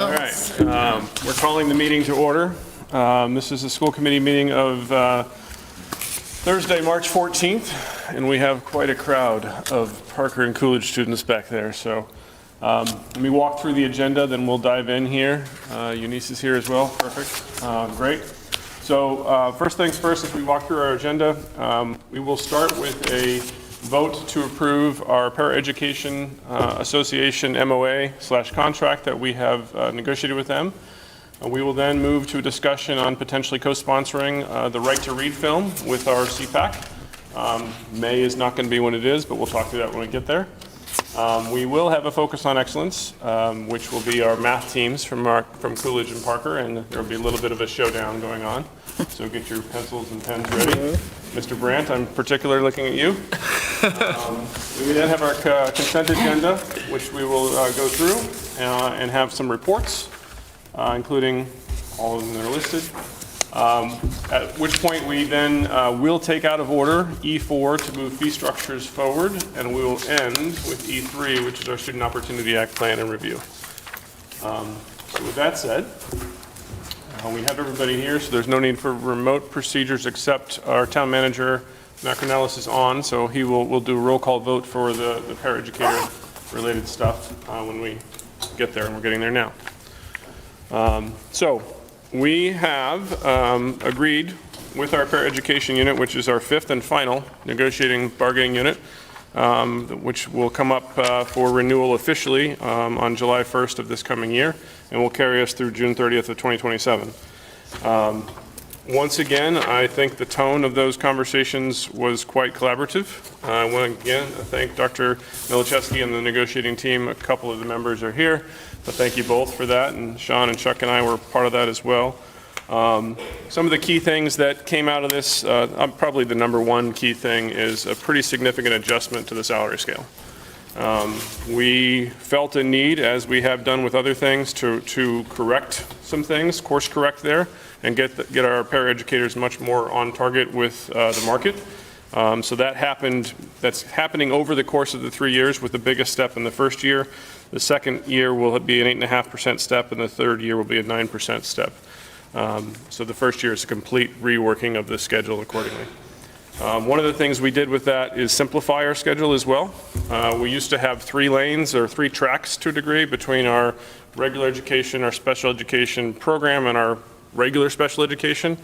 All right, we're calling the meeting to order. This is the school committee meeting of Thursday, March 14th, and we have quite a crowd of Parker and Coolidge students back there. So let me walk through the agenda, then we'll dive in here. Eunice is here as well. Perfect. Great. So first things first, as we walk through our agenda, we will start with a vote to approve our Paraeducation Association MOA/contract that we have negotiated with them. We will then move to a discussion on potentially co-sponsoring the Right to Read film with our CPAC. May is not going to be when it is, but we'll talk through that when we get there. We will have a focus on excellence, which will be our math teams from Coolidge and Parker, and there will be a little bit of a showdown going on. So get your pencils and pens ready. Mr. Brandt, I'm particularly looking at you. We then have our consent agenda, which we will go through and have some reports, including all of them that are listed. At which point we then will take out of order E4 to move fee structures forward, and we will end with E3, which is our Student Opportunity Act plan and review. So with that said, we have everybody here, so there's no need for remote procedures except our town manager, Macronellis, is on, so we'll do a roll call vote for the paraeducator related stuff when we get there, and we're getting there now. So we have agreed with our paraeducation unit, which is our fifth and final negotiating bargaining unit, which will come up for renewal officially on July 1st of this coming year, and will carry us through June 30th of 2027. Once again, I think the tone of those conversations was quite collaborative. I want to again thank Dr. Milichewski and the negotiating team. A couple of the members are here, but thank you both for that, and Sean and Chuck and I were part of that as well. Some of the key things that came out of this, probably the number one key thing is a pretty significant adjustment to the salary scale. We felt a need, as we have done with other things, to correct some things, course correct there, and get our paraeducators much more on target with the market. So that's happening over the course of the 3 years, with the biggest step in the first year. The second year will be an 8.5% step, and the third year will be a 9% step. So the first year is a complete reworking of the schedule accordingly. One of the things we did with that is simplify our schedule as well. We used to have 3 lanes or 3 tracks to a degree between our regular education, our special education program, and our regular special education.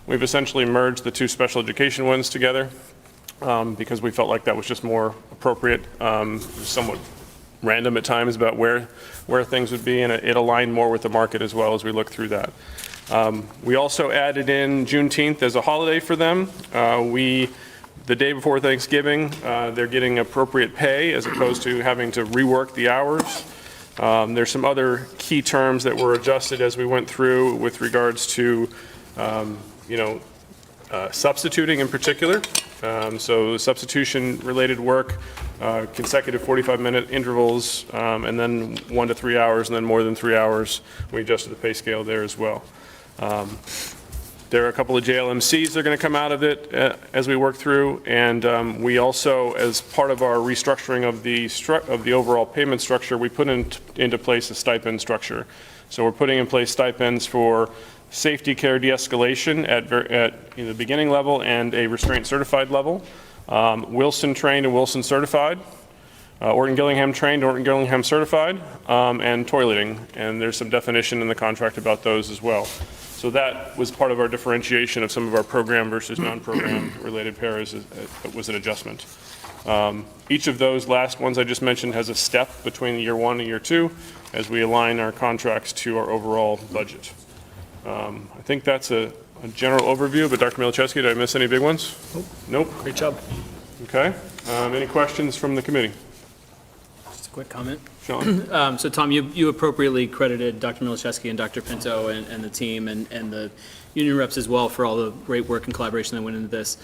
We've essentially merged the 2 special education ones together because we felt like that was just more appropriate, somewhat random at times about where things would be, and it aligned more with the market as well as we look through that. We also added in Juneteenth as a holiday for them. The day before Thanksgiving, they're getting appropriate pay as opposed to having to rework the hours. There's some other key terms that were adjusted as we went through with regards to, substituting in particular. So substitution-related work, consecutive 45-minute intervals, and then 1 to 3 hours, and then more than 3 hours. We adjusted the pay scale there as well. There are a couple of JLMCs that are going to come out of it as we work through, and we also, as part of our restructuring of the overall payment structure, we put into place a stipend structure. So we're putting in place stipends for safety care de-escalation at the beginning level and a restraint certified level, Wilson trained and Wilson certified, Orton Gillingham trained, Orton Gillingham certified, and toileting, and there's some definition in the contract about those as well. So that was part of our differentiation of some of our program versus non-program related paras. It was an adjustment. Each of those last ones I just mentioned has a step between year 1 and year 2 as we align our contracts to our overall budget. I think that's a general overview, but Dr. Milichewski, did I miss any big ones? Nope. Great job. Okay. Any questions from the committee? Just a quick comment. Sean? So Tom, you appropriately credited Dr. Milichewski and Dr. Pinto and the team and the union reps as well for all the great work and collaboration that went into this.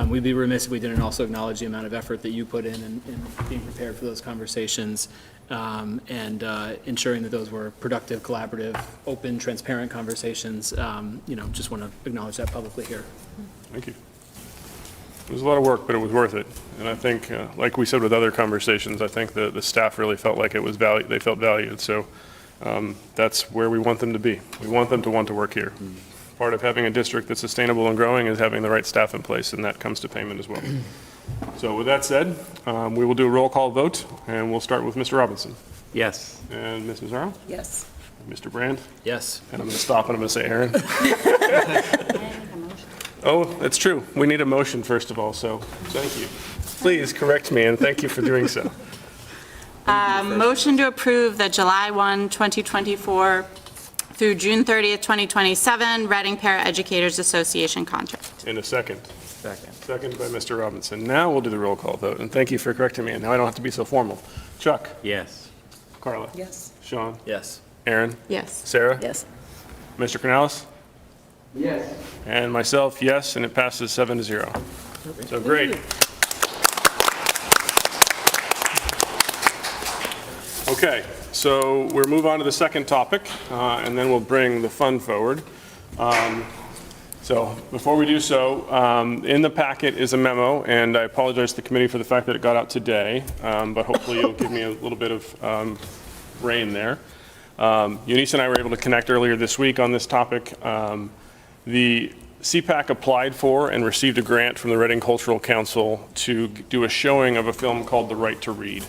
We'd be remiss if we didn't also acknowledge the amount of effort that you put in being prepared for those conversations and ensuring that those were productive, collaborative, open, transparent conversations. Just want to acknowledge that publicly here. Thank you. It was a lot of work, but it was worth it. And I think, like we said with other conversations, I think the staff really felt like it was they felt valued. So that's where we want them to be. We want them to want to work here. Part of having a district that's sustainable and growing is having the right staff in place, and that comes to payment as well. So with that said, we will do a roll call vote, and we'll start with Mr. Robinson. Yes. And Ms. Mazzaro? Yes. Mr. Brand? Yes. And I'm going to stop and I'm going to say Aaron. Oh, that's true. We need a motion first of all, so thank you. Please correct me, and thank you for doing so. Motion to approve the July 1, 2024 through June 30th, 2027 Reading Para-Educators Association contract. In a second. Second. Second by Mr. Robinson. Now we'll do the roll call vote, and thank you for correcting me, and now I don't have to be so formal. Chuck? Yes. Carla? Yes. Sean? Yes. Aaron? Yes. Sarah? Yes. Mr. Canales? Yes. And myself, yes, and it passes 7-0. So great. Okay, so we'll move on to the second topic, and then we'll bring the fun forward. So before we do so, in the packet is a memo, and I apologize to the committee for the fact that it got out today, but hopefully you'll give me a little bit of rein there. Eunice and I were able to connect earlier this week on this topic. The CPAC applied for and received a grant from the Reading Cultural Council to do a showing of a film called The Right to Read.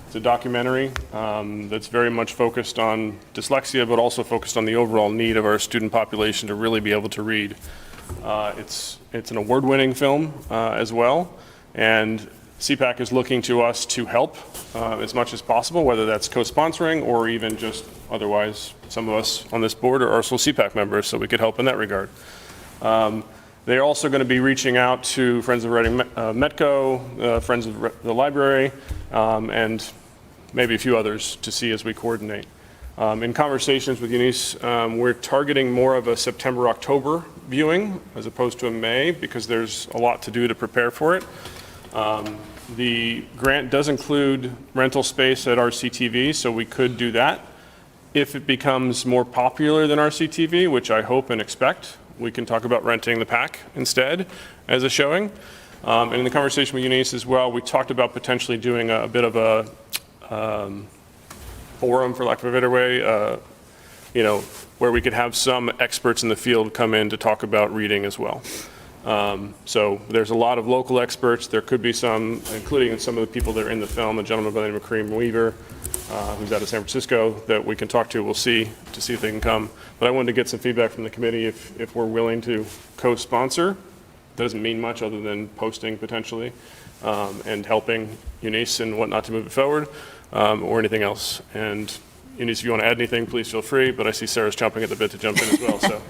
It's a documentary that's very much focused on dyslexia, but also focused on the overall need of our student population to really be able to read. It's an award-winning film as well, and CPAC is looking to us to help as much as possible, whether that's co-sponsoring or even just otherwise. Some of us on this board are also CPAC members, so we could help in that regard. They're also going to be reaching out to Friends of Reading Metco, Friends of the Library, and maybe a few others to see as we coordinate. In conversations with Eunice, we're targeting more of a September-October viewing as opposed to a May, because there's a lot to do to prepare for it. The grant does include rental space at RCTV, so we could do that. If it becomes more popular than RCTV, which I hope and expect, we can talk about renting the PAC instead as a showing. And in the conversation with Eunice as well, we talked about potentially doing a bit of a forum, for lack of a better way, where we could have some experts in the field come in to talk about reading as well. So there's a lot of local experts. There could be some, including some of the people that are in the film, a gentleman by the name of Kareem Weaver, who's out of San Francisco, that we can talk to. We'll see to see if they can come. But I wanted to get some feedback from the committee if we're willing to co-sponsor. Doesn't mean much other than posting potentially and helping Eunice and whatnot to move it forward, or anything else. And Eunice, if you want to add anything, please feel free. But I see Sarah's chomping at the bit to jump in as well. So,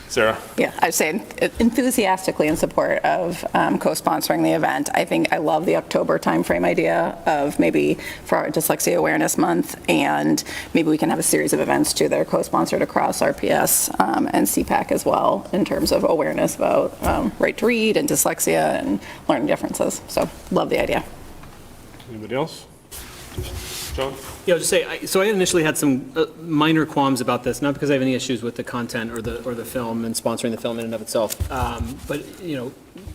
Sarah. Yeah, I'd say enthusiastically in support of co-sponsoring the event. I love the October timeframe idea of maybe for our Dyslexia Awareness Month, and maybe we can have a series of events too that are co-sponsored across RPS and CPAC as well in terms of awareness about right to read and dyslexia and learning differences. So love the idea. Anybody else? John? Yeah, I'll just say, so I initially had some minor qualms about this, not because I have any issues with the content or the film and sponsoring the film in and of itself, but,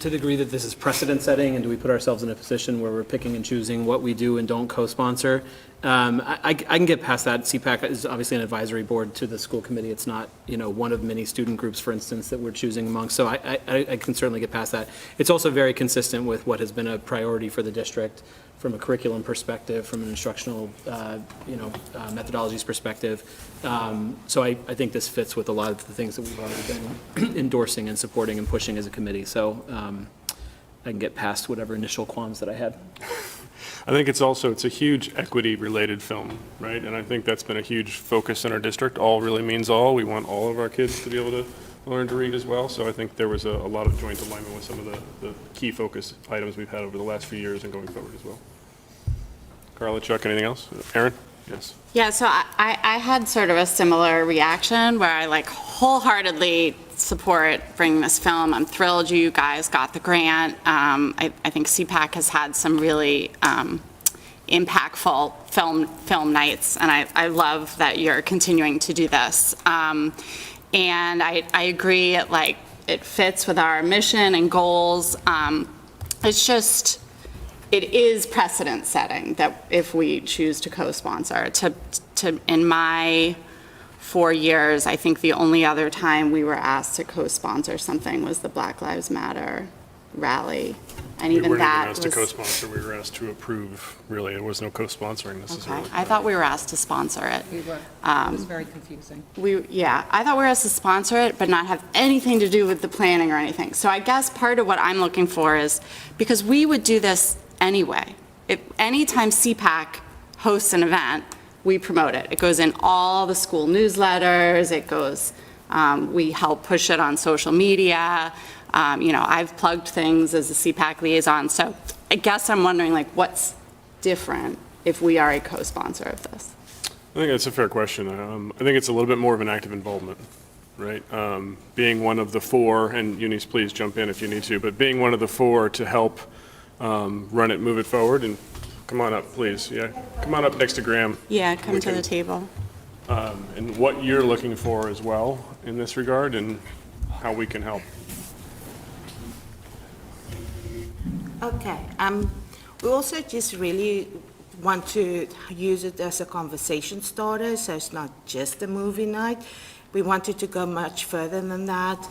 to the degree that this is precedent setting, and do we put ourselves in a position where we're picking and choosing what we do and don't co-sponsor? I can get past that. CPAC is obviously an advisory board to the school committee. It's not, one of many student groups, for instance, that we're choosing among. So I can certainly get past that. It's also very consistent with what has been a priority for the district from a curriculum perspective, from an instructional, methodologies perspective. So I think this fits with a lot of the things that we've already been endorsing and supporting and pushing as a committee. So I can get past whatever initial qualms that I had. I think it's a huge equity-related film, right? And I think that's been a huge focus in our district. All really means all. We want all of our kids to be able to learn to read as well. So I think there was a lot of joint alignment with some of the key focus items we've had over the last few years and going forward as well. Carla, Chuck, anything else? Aaron? Yes. Yeah, so I had sort of a similar reaction where I wholeheartedly support bringing this film. I'm thrilled you guys got the grant. I think CPAC has had some really impactful film nights, and I love that you're continuing to do this. And I agree, it fits with our mission and goals. It's just, it is precedent setting that if we choose to co-sponsor, in my 4 years, I think the only other time we were asked to co-sponsor something was the Black Lives Matter rally. And We even weren't even that asked to was, co-sponsor, we were asked to approve, really. It was no co-sponsoring okay, necessarily. I thought we were asked to sponsor it. We were. It was very confusing. I thought we were asked to sponsor it, but not have anything to do with the planning or anything. So I guess part of what I'm looking for is, because we would do this anyway. Anytime CPAC hosts an event, we promote it. It goes in all the school newsletters, it goes, we help push it on social media. I've plugged things as a CPAC liaison, so I guess I'm wondering, like, what's different if we are a co-sponsor of this? I think that's a fair question. I think it's a little bit more of an active involvement, right? Being one of the four, and Eunice, please jump in if you need to, but being one of the four to help run it, move it forward, and come on up, please. Yeah, come on up next to Graham. Yeah, come We to the can- table. And what you're looking for as well in this regard, and how we can help. Okay, we also just really want to use it as a conversation starter, so it's not just a movie night. We wanted to go much further than that.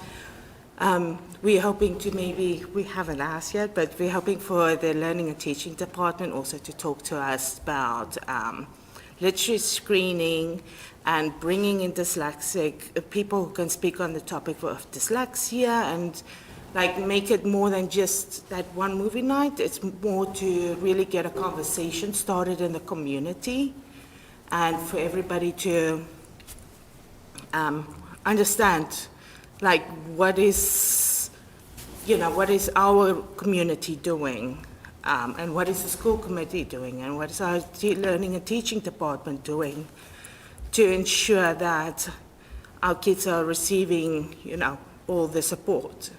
We're hoping to we haven't asked yet, but we're hoping for the Learning and Teaching Department also to talk to us about literacy screening and bringing in dyslexic, people who can speak on the topic of dyslexia and make it more than just that one movie night. It's more to really get a conversation started in the community and for everybody to understand, what is our community doing, and what is the school committee doing, and what is our Learning and Teaching Department doing to ensure that our kids are receiving, all the support.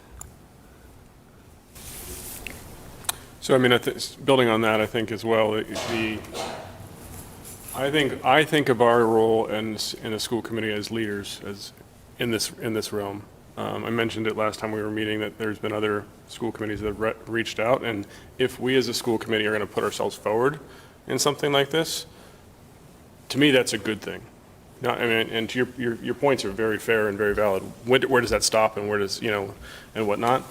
So, I mean, building on that, I think as well, I think of our role in a school committee as leaders, as in this realm. I mentioned it last time we were meeting that there's been other school committees that have reached out, and if we as a school committee are going to put ourselves forward in something like this, to me, that's a good thing. No, I mean, and to your points are very fair and very valid. Where does that stop, and where does and whatnot?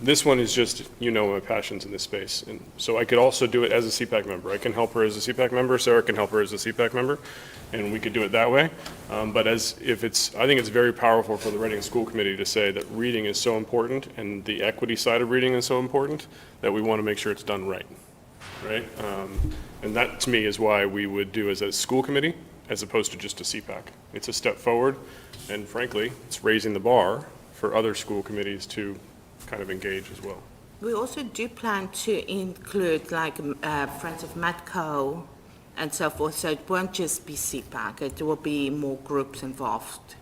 This one is just, my passions in this space. And so I could also do it as a CPAC member. I can help her as a CPAC member, Sarah can help her as a CPAC member, and we could do it that way. But I think it's very powerful for the Reading School Committee to say that reading is so important and the equity side of reading is so important that we want to make sure it's done right, right? And that, to me, is why we would do as a school committee as opposed to just a CPAC. It's a step forward, and frankly, it's raising the bar for other school committees to kind of engage as well. We also do plan to include Friends of Matco and so forth, so it won't just be CPAC, it will be more groups involved,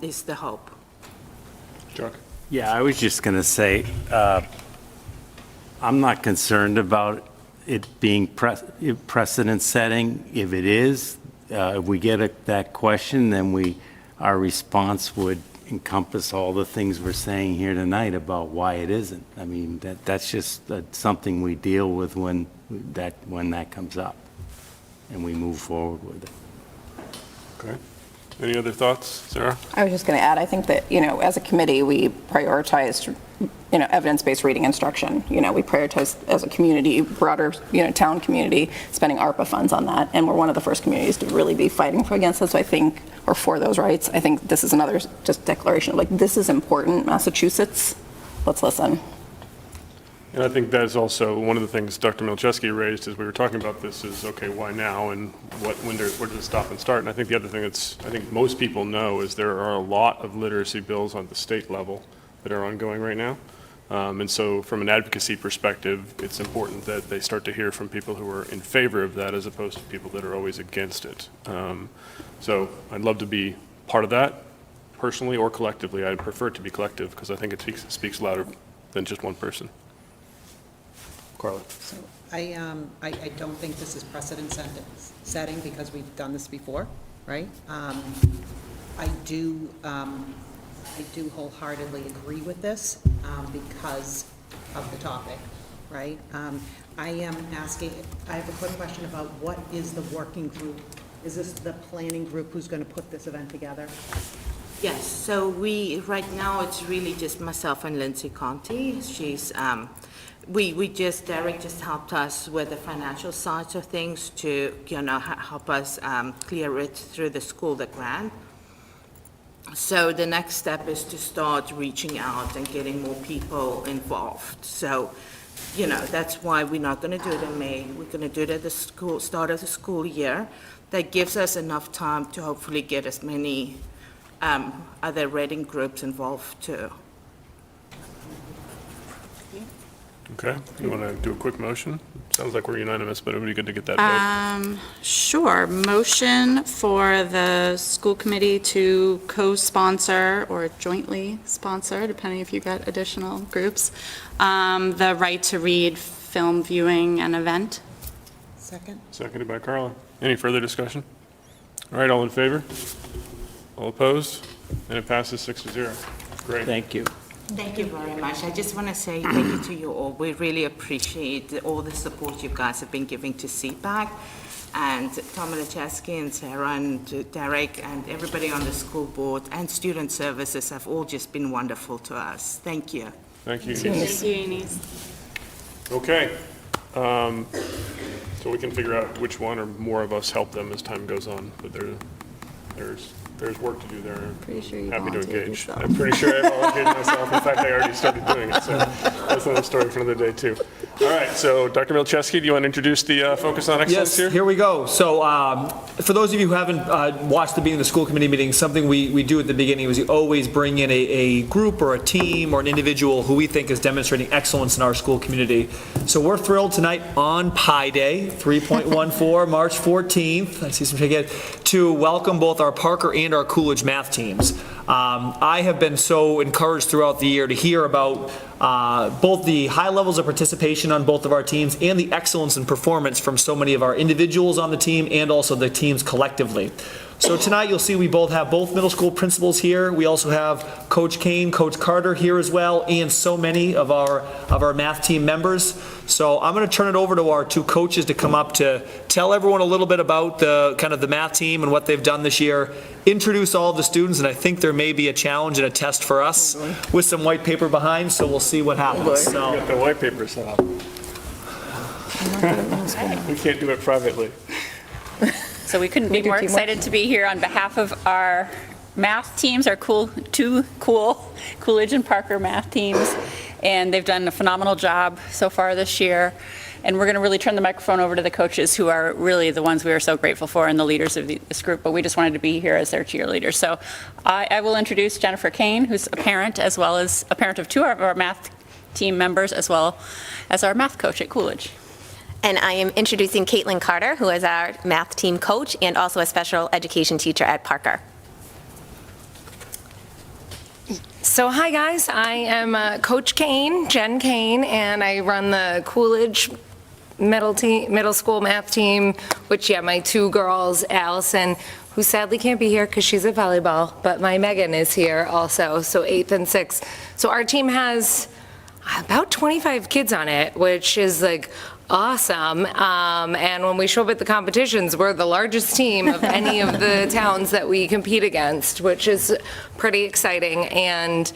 is the hope. Chuck? Yeah, I was just going to say, I'm not concerned about it being precedent setting. If it is, if we get that question, then our response would encompass all the things we're saying here tonight about why it isn't. I mean, that's just something we deal with when that comes up, and we move forward with it. Okay. Any other thoughts, Sarah? I was just going to add, I think that, as a committee, we prioritized, evidence-based reading instruction. We prioritized as a community, broader, town community, spending ARPA funds on that. And we're one of the first communities to really be fighting against this, I think, or for those rights. I think this is another just declaration of this is important, Massachusetts. Let's listen. And I think that's also one of the things Dr. Milczewski raised as we were talking about this is, okay, why now and where does it stop and start? And I think the other thing I think most people know is there are a lot of literacy bills on the state level that are ongoing right now. And so from an advocacy perspective, it's important that they start to hear from people who are in favor of that as opposed to people that are always against it. So I'd love to be part of that personally or collectively. I'd prefer it to be collective because I think it speaks louder than just one person. Carla. So I don't think this is precedent setting because we've done this before, right? I do wholeheartedly agree with this because of the topic. right? I am asking, I have a quick question about what is the working group? Is this the planning group who's going to put this event together? Yes, so right now, it's really just myself and Lindsay Conti. She's, Derek just helped us with the financial sides of things to, help us clear it through the school, the grant. So the next step is to start reaching out and getting more people involved. So, that's why we're not going to do it in May. We're going to do it at the start of the school year. That gives us enough time to hopefully get as many other reading groups involved too. Okay, you want to do a quick motion? Sounds like we're unanimous, but it would be good to get that vote. Sure. Motion for the school committee to co-sponsor or jointly sponsor, depending if you get additional groups, the Right to Read film viewing and event. Second? Seconded by Carla. Any further discussion? All right, all in favor? All opposed? And it passes 6-0. Great. Thank you. Thank you very much. I just want to say thank you to you all. We really appreciate all the support you guys have been giving to CPAC. And Tom Milachevsky and Sarah and Derek and everybody on the school board and student services have all just been wonderful to us. Thank you. Thank you. Thank you, Eunice. Okay. So we can figure out which one or more of us help them as time goes on, but there's work to do there. Pretty sure you Happy to volunteered engage. yourself. I'm pretty sure I volunteered myself. In fact, I already started doing it, so that's another story for another day, too. All right, so Dr. Milchewski, do you want to introduce the Focus on Excellence Yes, here? here we go. So for those of you who haven't watched the beginning of the school committee meeting, something we do at the beginning is we always bring in a group or a team or an individual who we think is demonstrating excellence in our school community. So we're thrilled tonight on Pi Day, 3.14, March 14th, I see some shaking head, to welcome both our Parker and our Coolidge math teams. I have been so encouraged throughout the year to hear about both the high levels of participation on both of our teams and the excellence in performance from so many of our individuals on the team and also the teams collectively. So tonight you'll see we both have both middle school principals here. We also have Coach Kane, Coach Carter here as well, and so many of our math team members. So I'm going to turn it over to our two coaches to come up to tell everyone a little bit about the math team and what they've done this year, introduce all of the students, and I think there may be a challenge and a test for us with some white paper behind, so we'll see what happens. We got the white paper set up. We can't do it privately. So we couldn't be more excited to be here on behalf of our math teams, our two cool Coolidge and Parker math teams, and they've done a phenomenal job so far this year. And we're going to really turn the microphone over to the coaches, who are really the ones we are so grateful for and the leaders of this group, but we just wanted to be here as their cheerleaders. So I will introduce Jennifer Kane, who's a parent, as well as a parent of two of our math team members, as well as our math coach at Coolidge. And I am introducing Caitlin Carter, who is our math team coach and also a special education teacher at Parker. So hi guys, I am Coach Kane, Jen Kane, and I run the Coolidge middle school math team, which my two girls, Allison, who sadly can't be here because she's at volleyball, but my Megan is here also, so 8th and 6th. So our team has about 25 kids on it, which is like awesome. And when we show up at the competitions, we're the largest team of any of the towns that we compete against, which is pretty exciting. And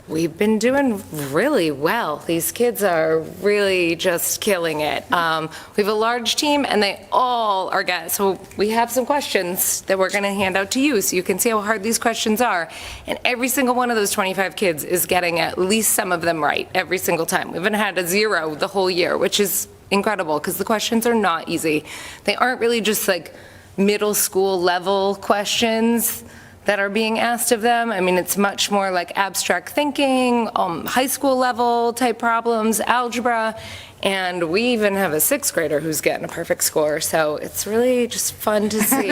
we've been doing really well. These kids are really just killing it. We have a large team, and they all are so we have some questions that we're going to hand out to you so you can see how hard these questions are. And every single one of those 25 kids is getting at least some of them right every single time. We haven't had a 0 the whole year, which is incredible because the questions are not easy. They aren't really just like middle school level questions that are being asked of them. I mean, it's much more like abstract thinking, high school level type problems, algebra, and we even have a 6th grader who's getting a perfect score, so it's really just fun to see.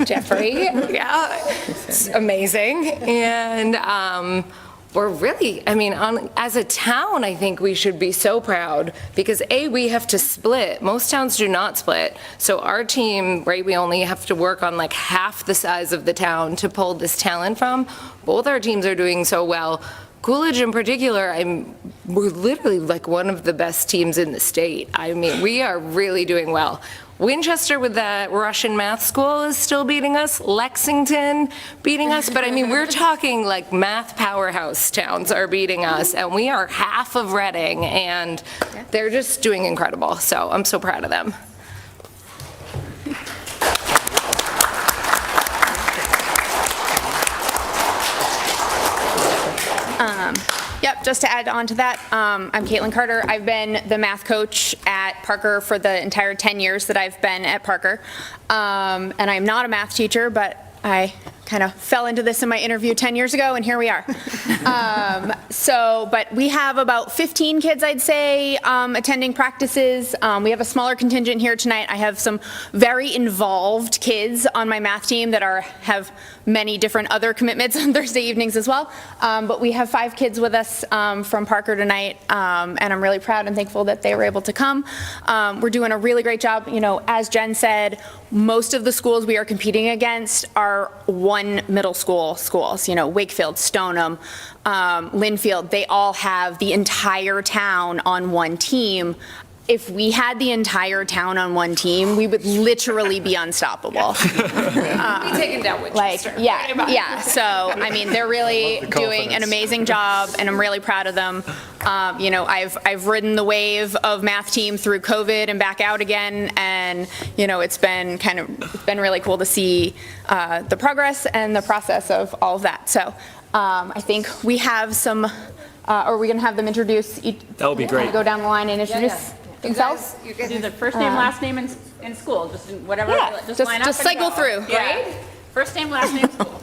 Jeffrey, yeah, it's amazing. And we're really, as a town, I think we should be so proud because we have to split. Most towns do not split. So our team, right, we only have to work on like half the size of the town to pull this talent from. Both our teams are doing so well, Coolidge in particular, we're literally like one of the best teams in the state. I mean, we are really doing well. Winchester with that Russian math school is still beating us, Lexington beating us, but I mean, we're talking like math powerhouse towns are beating us, and we are half of Reading, and they're just doing incredible, so I'm so proud of them. Yep, just to add on to that, I'm Caitlin Carter. I've been the math coach at Parker for the entire 10 years that I've been at Parker. And I'm not a math teacher, but I kind of fell into this in my interview 10 years ago, and here we are. But we have about 15 kids, I'd say, attending practices. We have a smaller contingent here tonight. I have some very involved kids on my math team that have many different other commitments on Thursday evenings as well. But we have 5 kids with us from Parker tonight, and I'm really proud and thankful that they were able to come. We're doing a really great job. You know, as Jen said, most of the schools we are competing against are one middle school schools. You know, Wakefield, Stoneham, Linfield, they all have the entire town on one team. If we had the entire town on one team, we would literally be unstoppable. We taken down Winchester. Yeah. So, I mean, they're really doing an amazing job, and I'm really proud of them. You know, I've ridden the wave of math team through COVID and back out again, and, you know, it's been really cool to see the progress and the process of all of that. So, I think we have some, are we going to have them introduce? That would be great. Go down the line and introduce themselves? You can do the first name, last name in school, just in whatever, just line up just and cycle go. through. Yeah. First name, last name, school.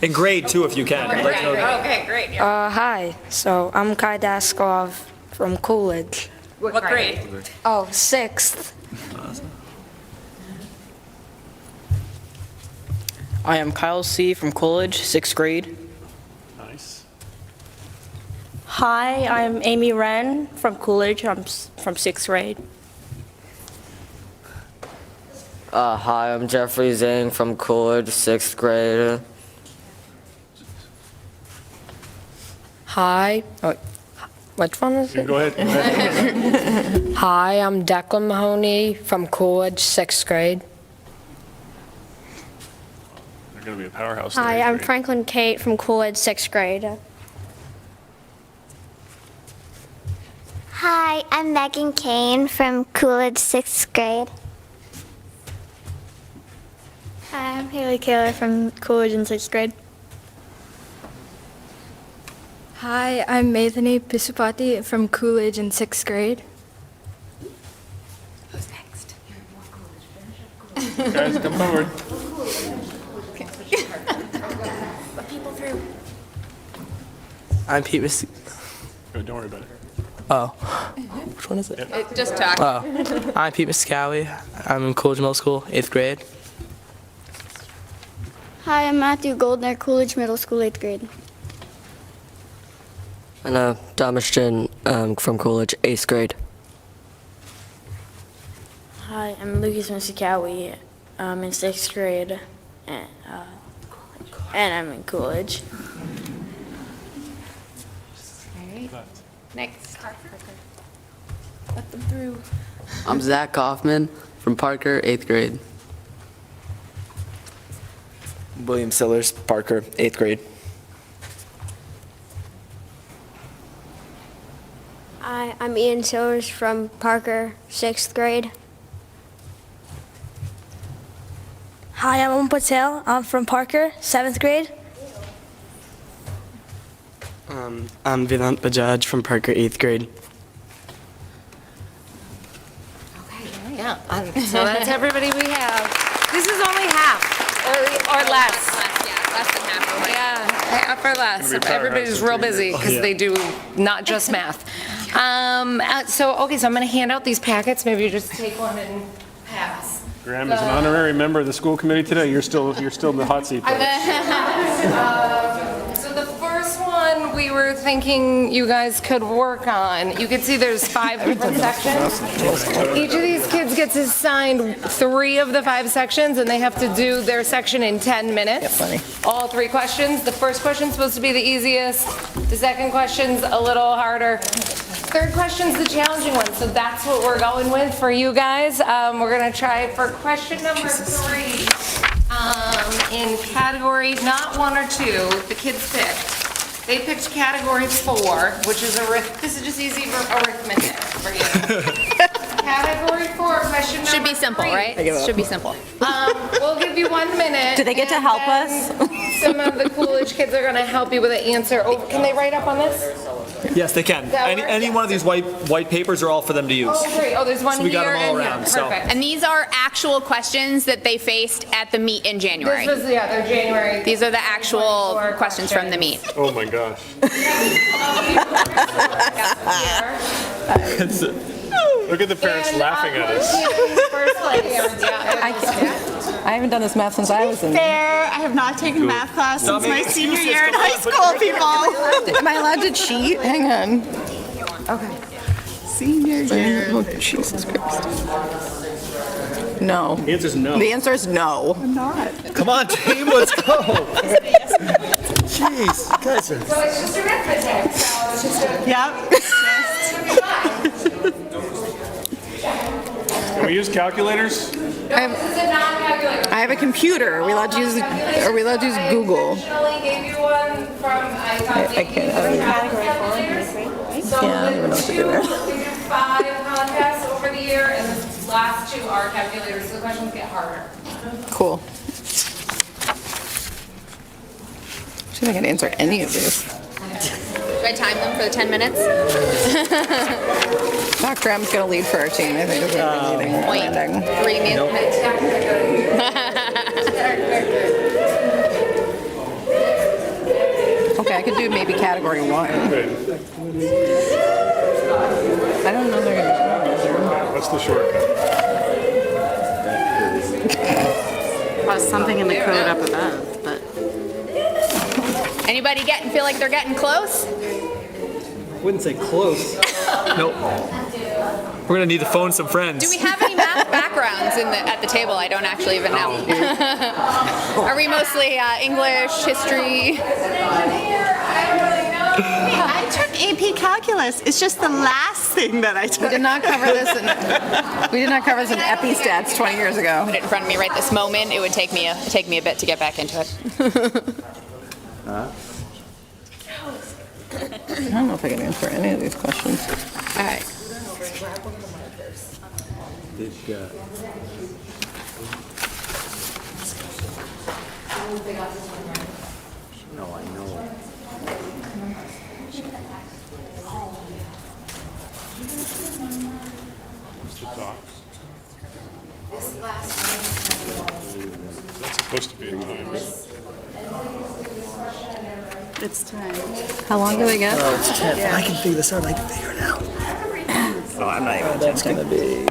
In grade too, if you can. I'd like to know that. Okay, great. Hi, so I'm Kai Daskov from Coolidge. What grade? Oh, 6th. I am Kyle C. from Coolidge, 6th grade. Nice. Hi, I'm Amy Wren from Coolidge. I'm from 6th grade. Hi, I'm Jeffrey Zhang from Coolidge, 6th grade. Hi. Oh, which one is it? Go ahead. Hi, I'm Declan Mahoney from Coolidge, 6th grade. They're going to be a powerhouse. in Hi, eighth I'm grade. Franklin Kate from Coolidge, 6th grade. Hi, I'm Megan Kane from Coolidge 6th grade. Hi, I'm Haley Kaler from Coolidge in 6th grade. Hi, I'm Methany Pisupati from Coolidge in 6th grade. Who's next? Guys, come forward. Put people through. I'm Pete Mis- Good, don't worry about it. Oh, which one is it? Just talk. Oh, I'm Pete Miscawi. I'm in Coolidge Middle School, 8th grade. Hi, I'm Matthew Goldner, Coolidge Middle School, 8th grade. And Thomas Jin from Coolidge, 8th grade. Hi, I'm Lucas Misakawi. I'm in 6th grade, and I'm in Coolidge. Next. Let them through. I'm Zach Kaufman from Parker, 8th grade. William Sillers, Parker, 8th grade. Hi, I'm Ian Sillers from Parker, 6th grade. Hi, I'm Patel. I'm from Parker, 7th grade. I'm Vedant Bajaj from Parker, 8th grade. Yeah, so that's everybody we have. This is only half, or less. Yeah, less than half. Yeah, half or less. Gonna be Everybody's powerhouses real right here. busy because they do not just math. So I'm going to hand out these packets. Maybe you just take one and pass. Graham is an honorary member of the school committee today. You're still in the hot seat. though. So the first one we we were thinking you guys could work on. You can see there's 5 different sections. Each of these kids gets assigned 3 of the 5 sections, and they have to do their section in 10 minutes. All 3 questions. The first question's supposed to be the easiest. The second question's a little harder. Third question's the challenging one, so that's what we're going with for you guys. We're gonna try for question number 3. In category, not 1 or 2, the kids picked. They picked category 4, which is this is just easy for arithmetic for you. Category 4, question number 3. Should be simple, right? Should be simple. We'll give you 1 minute. Do they get to and help then us? Some of the Coolidge kids are gonna help you with an answer. Oh, can they write up on this? Yes, they can. That Any work? one of these white papers are all for them to use. Oh, great. Oh, there's one So we here got 'em all and here. around, so- Perfect. And these are actual questions that they faced at the meet in January. This was, yeah, they're January. These are the actual questions from the meet. Oh, my gosh. Look at the parents laughing at us. First place. I haven't done this math since I was in. Fair, I have not taken math class since my senior year in high school, people. Am I allowed to cheat? Hang on. Okay. Senior year. Oh, Jesus Christ. No. The answer's no. The answer is no. Come on, team, let's go. Jeez, guys are... So it's just arithmetic, so it's just a... Yep. Can we use calculators? This is a non-calculator. I have a computer. Are we allowed to use Google? Additionally gave you one from, I can't. So Yeah, I don't even know what to do there. we do 5 contests over the year, and the last 2 are calculators, so the questions get harder. Cool. I don't think I can answer any of these. Should I time them for the 10 minutes? Dr. M's going to lead for our team, I think. Is what we're leading. Point. Landing. 3 minutes. Okay, I could do maybe category 1. I don't know they're going to What's the shortcut? Well, something in the code up above, but. Anybody feel like they're getting close? Wouldn't say close. Nope. We're gonna need to phone some friends. Do we have any math backgrounds at the table? I don't actually even know. Are we mostly English, history? I took AP Calculus. It's just the last thing that I took. We did not cover this in Epi Stats 20 years ago. Put it in front of me right this moment. It would take me a bit to get back into it. I don't know if I can answer any of these questions. All right. No, I know. What's the docs? That's supposed to be a time. It's time. How long do they get? It's 10. I can figure this out. I can figure it out. Oh, I'm not even. That's gonna be...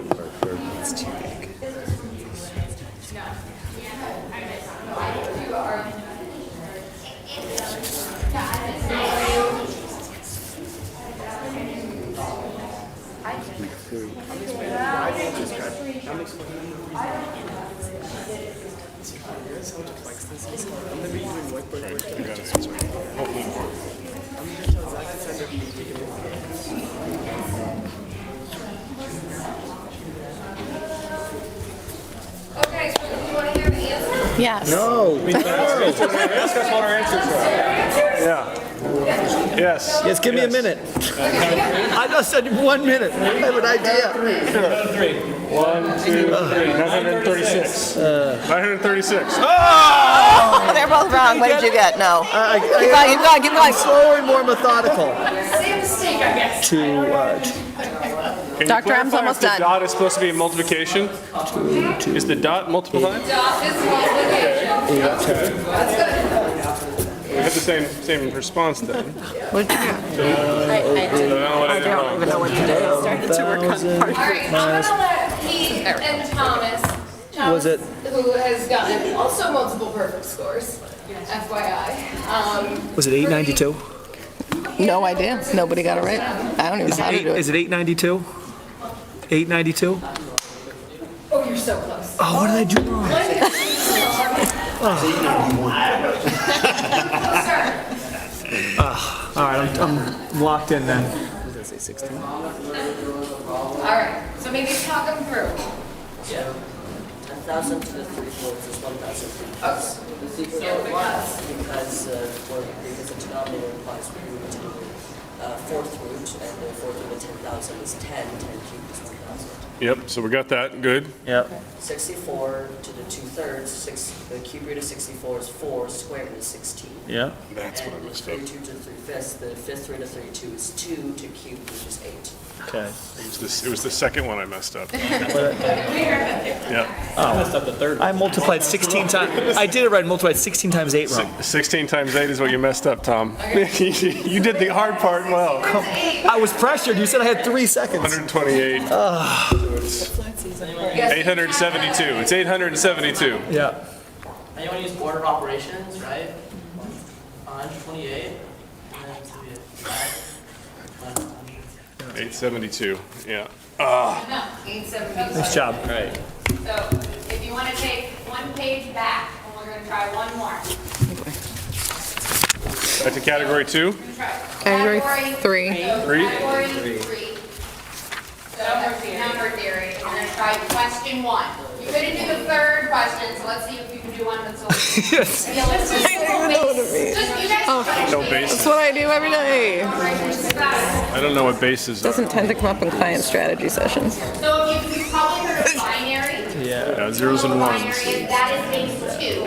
Okay, so do you want to hear the answer? Yes. No. Ask us what our answers are. Yeah. Yes. Yes, give me a minute. I just said 1 minute. I have an idea. 1, 2, 3. 936. 936. Oh! They're both wrong. What did you get? No. Keep going. Slower and more methodical. Same mistake, I guess. Can you Dr. M's clarify almost if the done. dot is supposed to be multiplication? Is the dot multiplied? Dot is multiplication. We had the same response then. What did you get? I don't even know what to do. Started to work on part All right, I'm gonna let Pete and Thomas, Was it? who has gotten also multiple perfect scores, FYI. Was it 892? No idea. Nobody got it right. I don't even know how to do it. Is it 892? 892? Oh, you're so close. Oh, what did I do wrong? All right, I'm locked in then. Does that say 16? All right, so maybe talk them through. Yeah. 10,000 to the 3/4 is 1,000. The secret because the denominator implies root to fourth root, and the fourth root of 10,000 is 10. 10 cubed is 1,000. Yep, so we got that, good. Yep. 64 to the 2/3, the cube root of 64 is 4, squared is 16. Yeah. That's what I missed up. 32 to the 3/5, the fifth root of 32 is 2 to cube, which is 8. Okay. It was the second one I messed up. Yeah. I messed up the third one. I multiplied 16 times. I did it right. Multiplied 16 times 8 wrong. 16 times 8 is what you messed up, Tom. You did the hard part well. I was pressured. You said I had 3 seconds. 128. It's 872. It's 872. Yeah. Anyone use order of operations, right? 128, and then to the 872, yeah. 872. Nice job. Right. So if you want to take one page back, and we're going to try one more. Back to category 2. Category 3. Category 3. So number theory. We're going to try question 1. You couldn't do the third question, so let's see if you can do one that's a little Yes. No base. That's what I do every day. I don't know what bases are. Doesn't tend to come up in client strategy sessions. So you've probably heard of binary. Yeah, zeros and ones. Binary, that is base 2.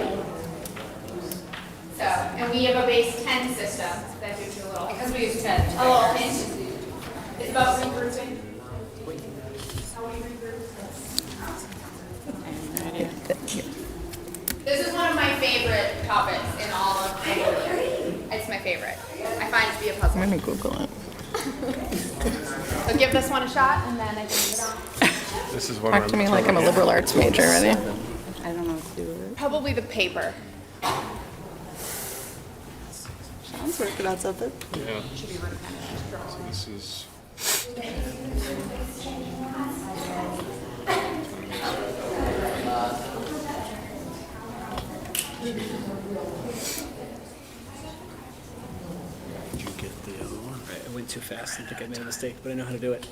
So, and we have a base 10 system that gives you a little, because we use 10. A little hint. It's about regrouping. How we regroup. This is one of my favorite topics in all of theory. It's my favorite. I find it to be a puzzle. Let me Google it. So give this one a shot, and then I can move it on. This is what Talk to me like I'm a liberal arts major, ready? I don't know what to do with it. Probably the paper. Sean's working on something. Yeah. So this is. Right, I went too fast. I think I made a mistake, but I know how to do it.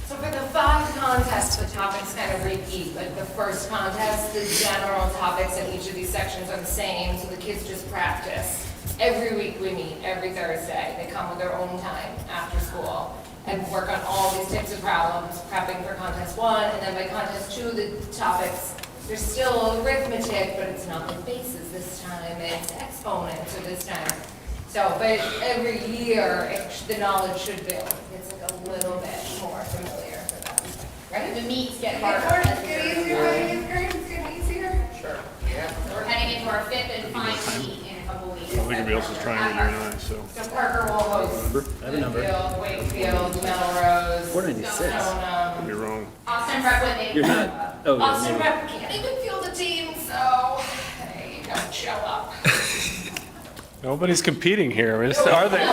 So for the 5 contests, the topics kind of repeat, like the first contest, the general topics in each of these sections are the same, so the kids just practice. Every week we meet, every Thursday. They come with their own time after school and work on all these types of problems, prepping for contest 1, and then by contest 2, the topics, there's still arithmetic, but it's not with bases this time, it's exponents or this time. So, but every year, the knowledge should build. It's like a little bit more familiar for them. Right? The meats get harder. As get easier, get easier. Sure. Yeah. So we're heading into our 5th and final meet in a couple weeks. I don't think anybody else is trying to do it, so. So Parker will host I have a number. Wakefield, Melrose, 496. Stoneham. Could be wrong. Austin Prep when they You're not. Oh, yeah, Austin maybe. Prep can't even field a team, so they gotta chill up. Nobody's competing here, are they?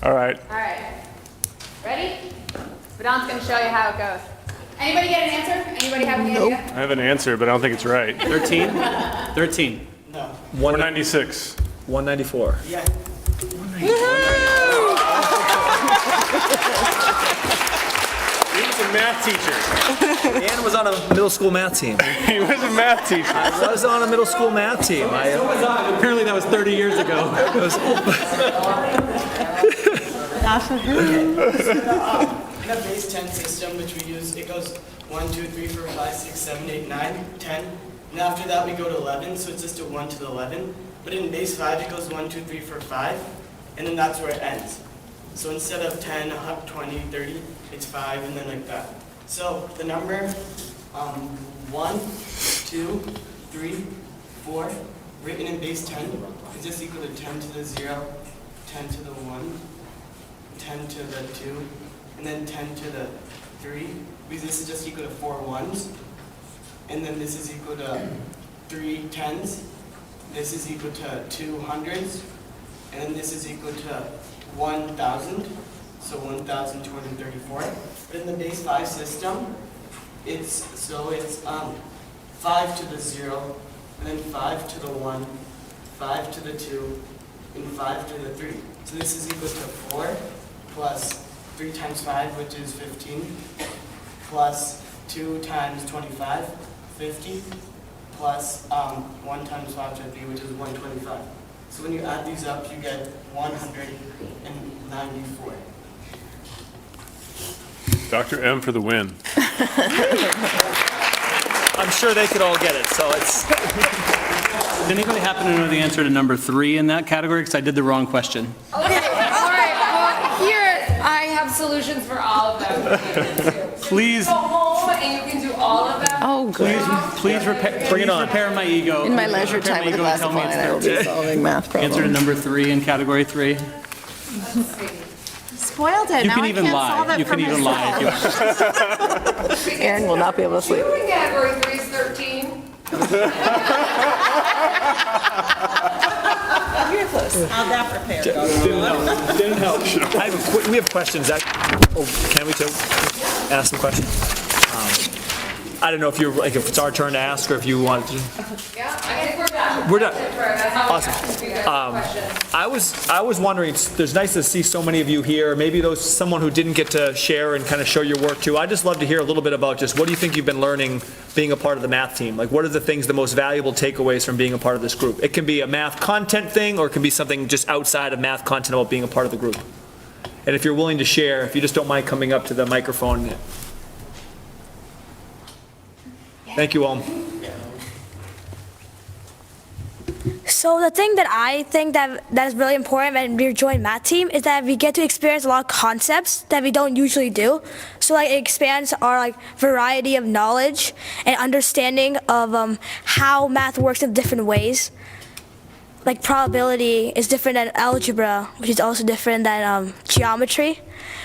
All right. All right. Ready? Vedant's going to show you how it goes. Anybody get an answer? Anybody have any idea? I have an answer, but I don't think it's right. 13? 13. 196. 194. Yeah. He was a math teacher. Dan was on a middle school math team. He was a math teacher. I was on a middle school math team. Apparently that was 30 years ago. In a base 10 system, which we use, it goes 1, 2, 3, 4, 5, 6, 7, 8, 9, 10. And after that, we go to 11, so it's just a 1 to the 11. But in base 5, it goes 1, 2, 3, 4, 5. And then that's where it ends. So instead of 10, 20, 30, it's 5, and then like that. So the number 1, 2, 3, 4, written in base 10, is just equal to 10 to the 0, 10 to the 1, 10 to the 2, and then 10 to the 3, because this is just equal to 4 ones. And then this is equal to 3 tens. This is equal to 2 hundreds. And then this is equal to 1,000. So 1,234. But in the base 5 system, it's 5 to the 0, and then 5 to the 1, 5 to the 2, and 5 to the 3. So this is equal to 4 plus 3 times 5, which is 15, plus 2 times 25, 50, plus 1 times 5 to 3, which is 125. So when you add these up, you get 194. Dr. M for the win. I'm sure they could all get it, so it's. Does anybody happen to know the answer to number 3 in that category? Because I did the wrong question. Okay, all right, well, here, I have solutions for all of them. Please, Go home and you can do all of them. Oh, good. please repair my ego. In my leisure Repair time my with a ego glass and of tell me wine, it's I will be 13. solving math problems. Answer to number 3 in category 3. Spoiled it. You Now can I even can't lie. solve it You for can even lie if you myself. want. Aaron will not be able to sleep. You in category 3 is 13. You're close. How'd that prepare? Didn't help. We have questions. Can we ask some questions? I don't know if if it's our turn to ask or if you want to. Yeah, I think we're done. We're done. That's how Awesome. I was wondering, there's nice to see so many of you here. Maybe someone who didn't get to share and kind of show your work too. I'd just love to hear a little bit about just what do you think you've been learning being a part of the math team? Like, what are the most valuable takeaways from being a part of this group? It can be a math content thing, or it can be something just outside of math content about being a part of the group. And if you're willing to share, if you just don't mind coming up to the microphone. Thank you all. So the thing that I think that is really important when we join math team is that we get to experience a lot of concepts that we don't usually do. So like it expands our variety of knowledge and understanding of how math works in different ways. Like probability is different than algebra, which is also different than geometry.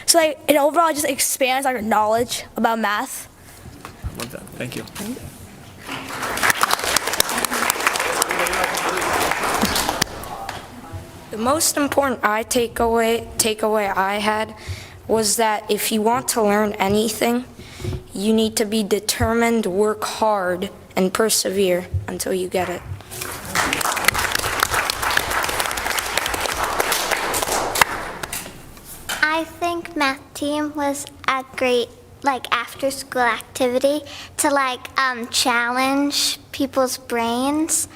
So it overall just expands our knowledge about math. I love that. Thank you. The most important takeaway I had was that if you want to learn anything, you need to be determined, work hard, and persevere until you get it. I think math team was a great after school activity to challenge people's brains.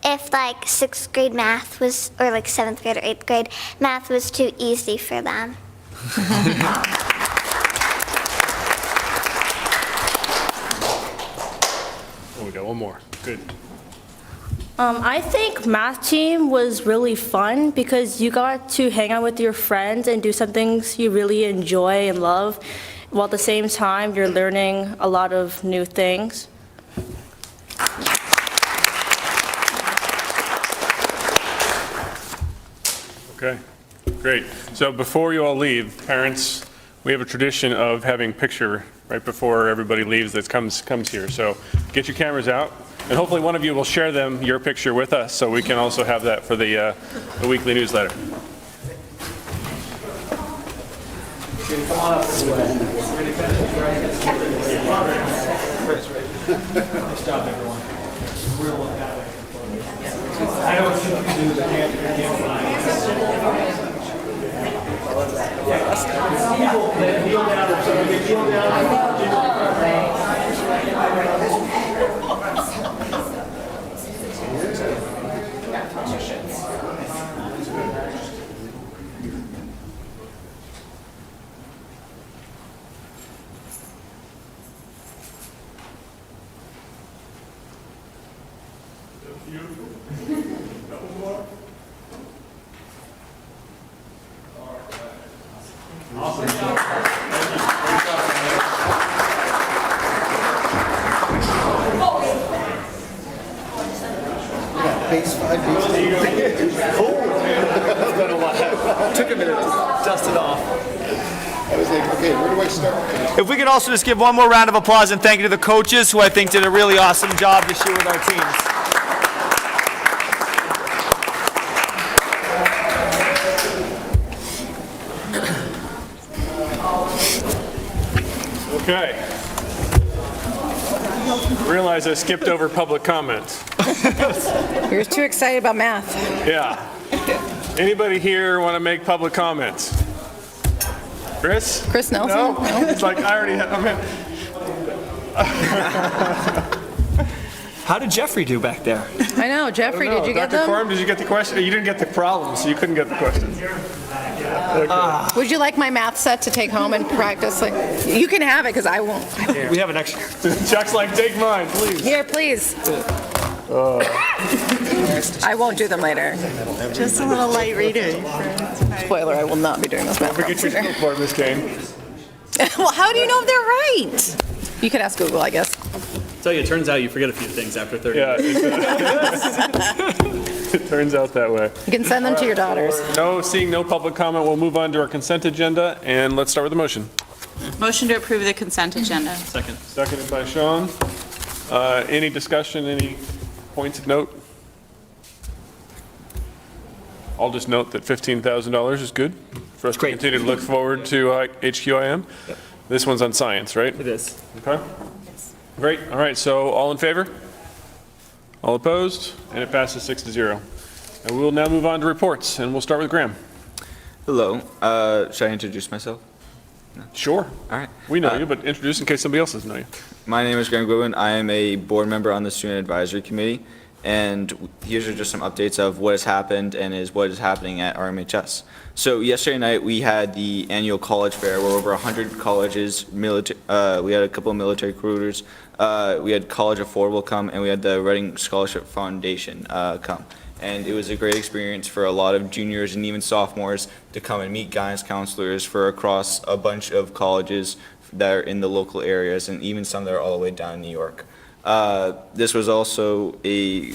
If 6th grade math was, or 7th grade or 8th grade math was too easy for them. Oh, we got one more. Good. I think math team was really fun because you got to hang out with your friends and do some things you really enjoy and love, while at the same time you're learning a lot of new things. Okay, great. So before you all leave, parents, we have a tradition of having picture right before everybody leaves that comes here. So get your cameras out, and hopefully one of you will share your picture with us, so we can also have that for the weekly newsletter. Come on up this way. Nice job, everyone. We'll look that way. I don't think you can do the hand. Base 5, base 10. Cool. It's been a while. Took a minute to dust it off. I was like, okay, where do I start? If we could also just give one more round of applause and thank you to the coaches, who I think did a really awesome job this year with our teams. Okay. I realize I skipped over public comments. You're too excited about math. Yeah. Anybody here want to make public comments? Chris? Chris Nelson? No? It's like, I already have, How did Jeffrey do back there? I know, Jeffrey, did you get Dr. them? Quorum, did you get the question? You didn't get the problem, so you couldn't get the question. Would you like my math set to take home and practice? Like, you can have it, because I won't. We have an extra. Chuck's like, take mine, please. Here, please. I won't do them later. Just a little light reading. Spoiler, I will not be doing those math Forget your problems school board, Miss Kane. later. Well, how do you know if they're right? You can ask Google, I guess. Tell you, it turns out you forget a few things after 30 Yeah, years. it turns out that way. You can send them to your daughters. Seeing no public comment, we'll move on to our consent agenda, and let's start with the motion. Motion to approve the consent agenda. Second. Seconded by Sean. Any discussion, any points of note? I'll just note that $15,000 is good for us to continue to look forward to HQIM. Yep. This one's on science, right? It is. Okay. Great. All right. So all in favor? All opposed? And it passes 6-0. And we will now move on to reports, and we'll start with Graham. Hello. Should I introduce myself? No. Sure. All right. We know you, but introduce in case somebody else doesn't know you. My name is Graham Goodwin. I am a board member on the Student Advisory Committee, and here's just some updates of what has happened and what is happening at RMHS. So yesterday night we had the annual college fair where over 100 colleges, we had a couple of military recruiters, we had College Affordable come, and we had the Reading Scholarship Foundation come. And it was a great experience for a lot of juniors and even sophomores to come and meet guidance counselors for across a bunch of colleges that are in the local areas, and even some that are all the way down in New York. This was also we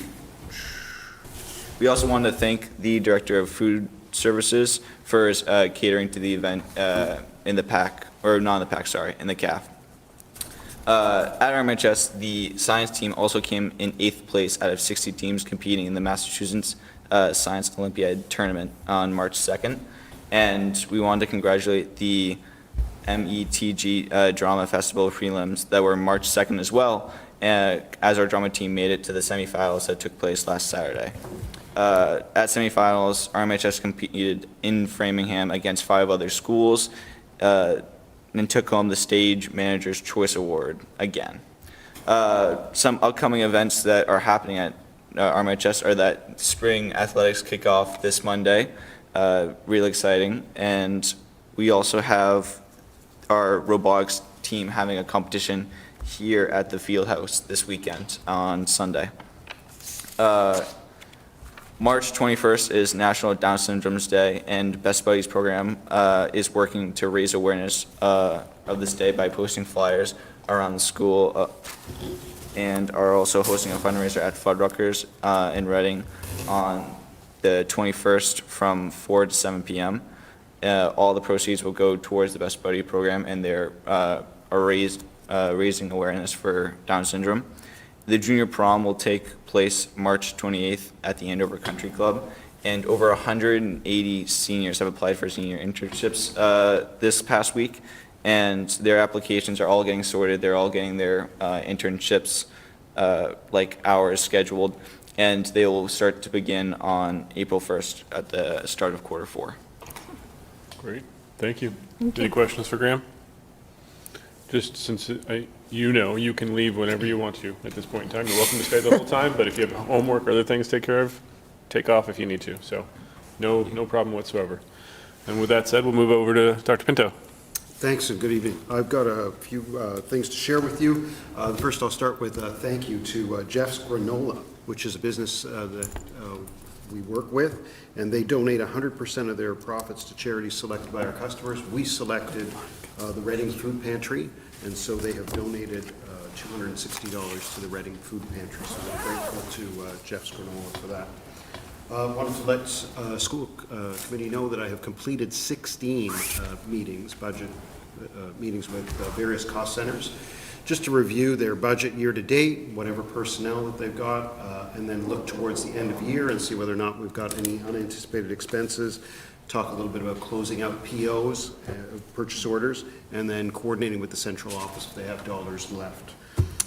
also wanted to thank the Director of Food Services for his catering to the event in the PAC, or not in the PAC, sorry, in the CAF. At RMHS, the science team also came in 8th place out of 60 teams competing in the Massachusetts Science Olympiad Tournament on March 2nd. And we wanted to congratulate the METG Drama Festival prelims that were March 2nd as well, as our drama team made it to the semifinals that took place last Saturday. At semifinals, RMHS competed in Framingham against 5 other schools and took home the Stage Manager's Choice Award again. Some upcoming events that are happening at RMHS are that spring athletics kickoff this Monday, really exciting, and we also have our robotics team having a competition here at the field house this weekend on Sunday. March 21st is National Down Syndrome's Day, and Best Buddies program is working to raise awareness of this day by posting flyers around the school and are also hosting a fundraiser at Fuddruckers in Reading on the 21st from 4 to 7 p.m. All the proceeds will go towards the Best Buddy program, and they're raising awareness for Down syndrome. The junior prom will take place March 28th at the Andover Country Club, and over 180 seniors have applied for senior internships this past week, and their applications are all getting sorted. They're all getting their internships like hours scheduled, and they will start to begin on April 1st at the start of quarter 4. Great, thank you. Any questions for Graham? Just since you can leave whenever you want to at this point in time. You're welcome to stay the whole time, but if you have homework or other things to take care of, take off if you need to. So no problem whatsoever. And with that said, we'll move over to Dr. Pinto. Thanks and good evening. I've got a few things to share with you. First, I'll start with a thank you to Jeff's Granola, which is a business that we work with, and they donate 100% of their profits to charities selected by our customers. We selected the Reading Food Pantry, and so they have donated $260 to the Reading Food Pantry, so we're grateful to Jeff's Granola for that. Wanted to let school committee know that I have completed 16 meetings, budget meetings with various cost centers, just to review their budget year to date, whatever personnel that they've got, and then look towards the end of year and see whether or not we've got any unanticipated expenses, talk a little bit about closing out POs, purchase orders, and then coordinating with the central office if they have dollars left.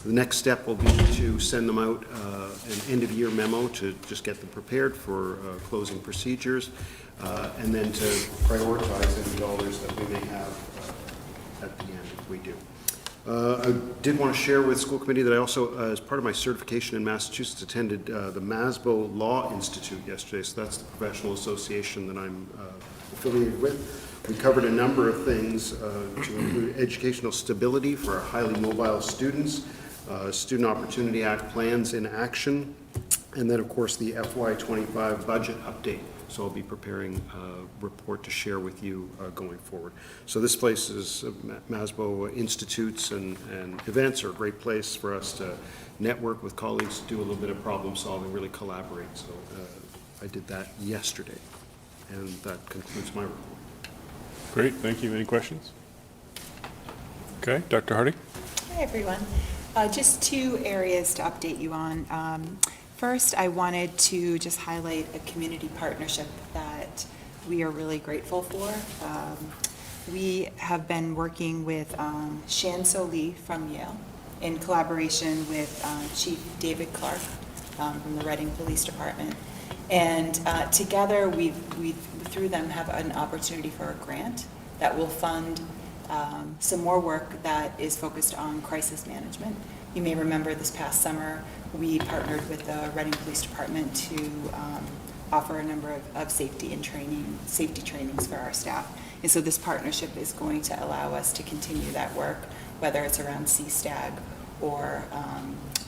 The next step will be to send them out an end-of-year memo to just get them prepared for closing procedures, and then to prioritize any dollars that we may have at the end if we do. I did want to share with school committee that I also, as part of my certification in Massachusetts, attended the Masbo Law Institute yesterday. So that's the professional association that I'm affiliated with. We covered a number of things to include educational stability for our highly mobile students, Student Opportunity Act plans in action, and then of course the FY25 budget update. So I'll be preparing a report to share with you going forward. So this place is Masbo Institutes and events are a great place for us to network with colleagues, do a little bit of problem solving, really collaborate. So I did that yesterday, and that concludes my report. Great, thank you. Any questions? Okay, Dr. Hardy? Hi, everyone. Just two areas to update you on. First, I wanted to just highlight a community partnership that we are really grateful for. We have been working with Shanso Lee from Yale in collaboration with Chief David Clark from the Reading Police Department. And together, we through them have an opportunity for a grant that will fund some more work that is focused on crisis management. You may remember this past summer, we partnered with the Reading Police Department to offer a number of safety trainings for our staff. And so this partnership is going to allow us to continue that work, whether it's around CSTAG or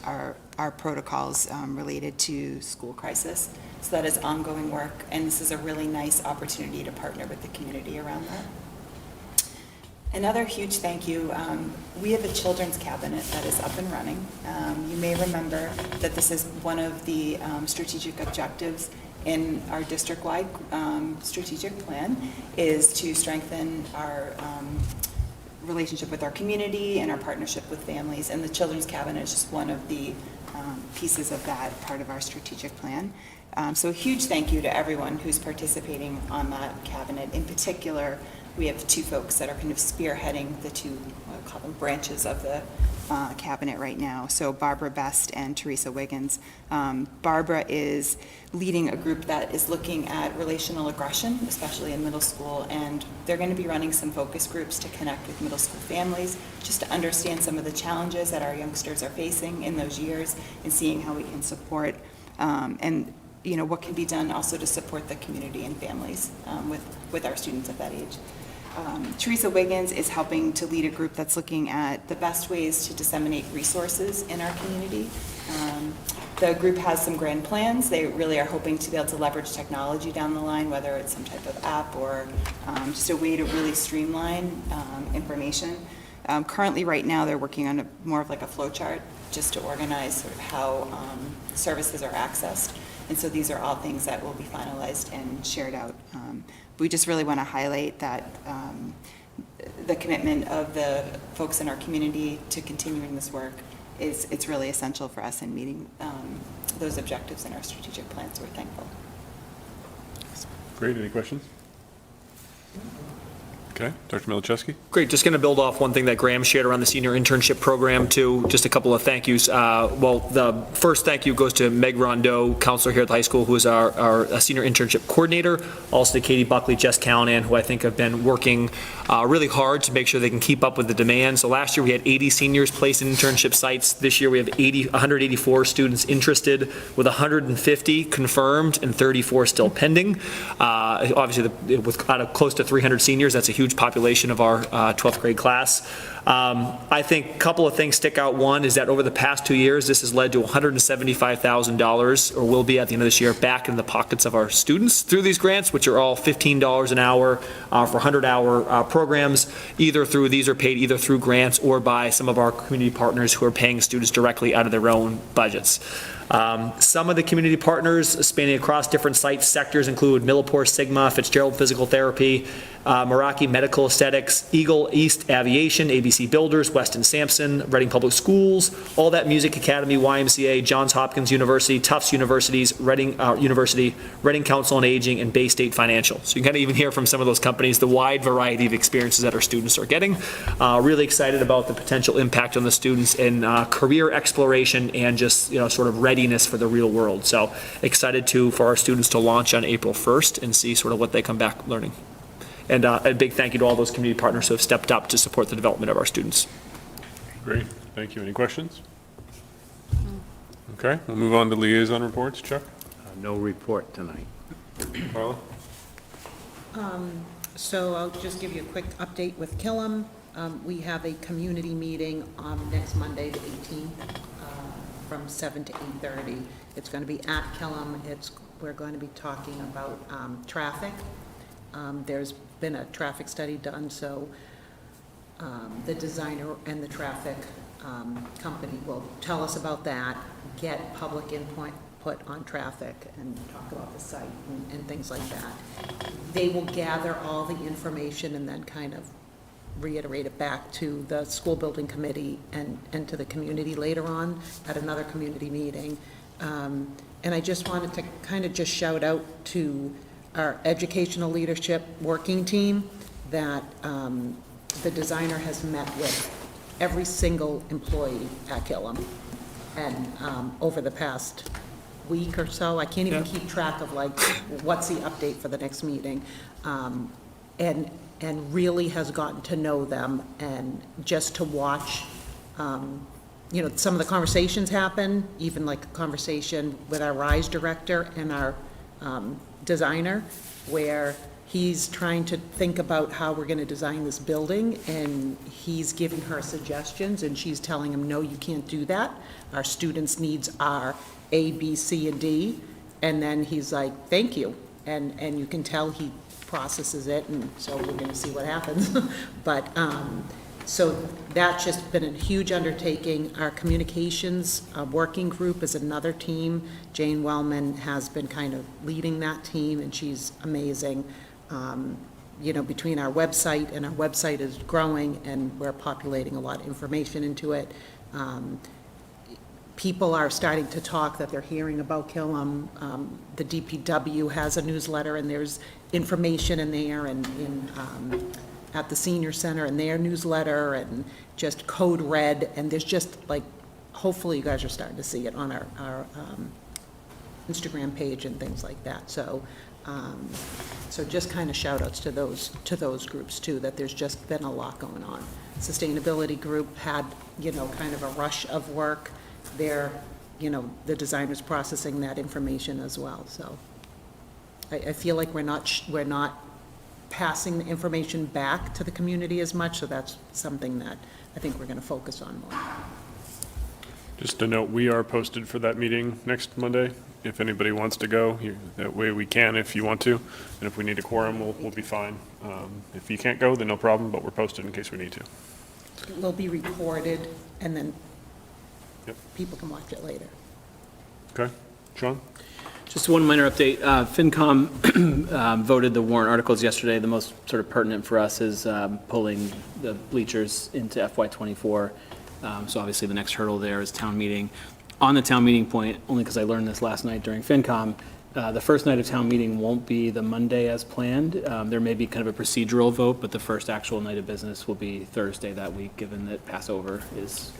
our protocols related to school crisis. So that is ongoing work, and this is a really nice opportunity to partner with the community around that. Another huge thank you, we have a children's cabinet that is up and running. You may remember that this is one of the strategic objectives in our district-wide strategic plan, is to strengthen our relationship with our community and our partnership with families, and the children's cabinet is just one of the pieces of that part of our strategic plan. So a huge thank you to everyone who's participating on that cabinet. In particular, we have two folks that are kind of spearheading the two, I'll call them branches of the cabinet right now. So Barbara Best and Teresa Wiggins. Barbara is leading a group that is looking at relational aggression, especially in middle school, and they're going to be running some focus groups to connect with middle school families, just to understand some of the challenges that our youngsters are facing in those years, and seeing how we can support and what can be done also to support the community and families with our students at that age. Teresa Wiggins is helping to lead a group that's looking at the best ways to disseminate resources in our community. The group has some grand plans. They really are hoping to be able to leverage technology down the line, whether it's some type of app or just a way to really streamline information. Currently, right now, they're working on more of like a flow chart just to organize sort of how services are accessed. And so these are all things that will be finalized and shared out. We just really want to highlight that the commitment of the folks in our community to continuing this work it's really essential for us in meeting those objectives in our strategic plan, so we're thankful. Great, any questions? Okay, Dr. Milichewski? Great, just going to build off one thing that Graham shared around the senior internship program too, just a couple of thank yous. Well, the first thank you goes to Meg Rondeau, counselor here at the high school, who is our senior internship coordinator. Also to Katie Buckley, Jess Callanan, who I think have been working really hard to make sure they can keep up with the demand. So last year we had 80 seniors placed in internship sites. This year we have 184 students interested, with 150 confirmed and 34 still pending. Obviously, with out of close to 300 seniors, that's a huge population of our 12th grade class. I think a couple of things stick out. One is that over the past 2 years, this has led to $175,000, or will be at the end of this year, back in the pockets of our students through these grants, which are all $15 an hour for 100-hour programs. These are paid either through grants or by some of our community partners who are paying students directly out of their own budgets. Some of the community partners spanning across different site sectors include Millipore Sigma, Fitzgerald Physical Therapy, Meraki Medical Aesthetics, Eagle East Aviation, ABC Builders, Weston Sampson, Reading Public Schools, All That Music Academy, YMCA, Johns Hopkins University, Tufts Universities, Reading University, Reading Council on Aging, and Bay State Financial. So you can kind of even hear from some of those companies the wide variety of experiences that our students are getting. Really excited about the potential impact on the students in career exploration and just sort of readiness for the real world. So excited for our students to launch on April 1st and see sort of what they come back learning. And a big thank you to all those community partners who have stepped up to support the development of our students. Great, thank you. Any questions? Okay, we'll move on to liaison reports. Chuck? No report tonight. Carla? So I'll just give you a quick update with Killam. We have a community meeting next Monday, the 18th, from 7 to 8:30. It's going to be at Killam. We're going to be talking about traffic. There's been a traffic study done, so the designer and the traffic company will tell us about that, get public input on traffic, and talk about the site and things like that. They will gather all the information and then kind of reiterate it back to the school building committee and to the community later on at another community meeting. And I just wanted to kind of just shout out to our educational leadership working team that the designer has met with every single employee at Killam. And over the past week or so, I can't even keep track of like what's the update for the next meeting. And really has gotten to know them, and just to watch, some of the conversations happen, even like a conversation with our RISE director and our designer, where he's trying to think about how we're going to design this building, and he's giving her suggestions, and she's telling him, no, you can't do that. Our students' needs are A, B, C, and D. And then he's like, thank you. And you can tell he processes it, and so we're going to see what happens. But so that's just been a huge undertaking. Our communications working group is another team. Jane Wellman has been kind of leading that team, and she's amazing. Between our website, and our website is growing, and we're populating a lot of information into it. People are starting to talk that they're hearing about Killam. The DPW has a newsletter, and there's information in there, and at the senior center in their newsletter, and just Code Red, and there's just like, hopefully you guys are starting to see it on our Instagram page and things like that. So just kind of shout outs to those groups too, that there's just been a lot going on. Sustainability group had, kind of a rush of work. They're, the designers processing that information as well. So I feel like we're not passing the information back to the community as much, so that's something that I think we're going to focus on more. Just a note, we are posted for that meeting next Monday. If anybody wants to go, that way we can if you want to. And if we need a quorum, we'll be fine. If you can't go, then no problem, but we're posted in case we need to. It will be recorded, and then people can watch it later. Okay. Sean? Just one minor update. FinCom voted the warrant articles yesterday. The most sort of pertinent for us is pulling the bleachers into FY24. So obviously the next hurdle there is town meeting. On the town meeting point, only because I learned this last night during FinCom, the first night of town meeting won't be the Monday as planned. There may be kind of a procedural vote, but the first actual night of business will be Thursday that week, given that Passover is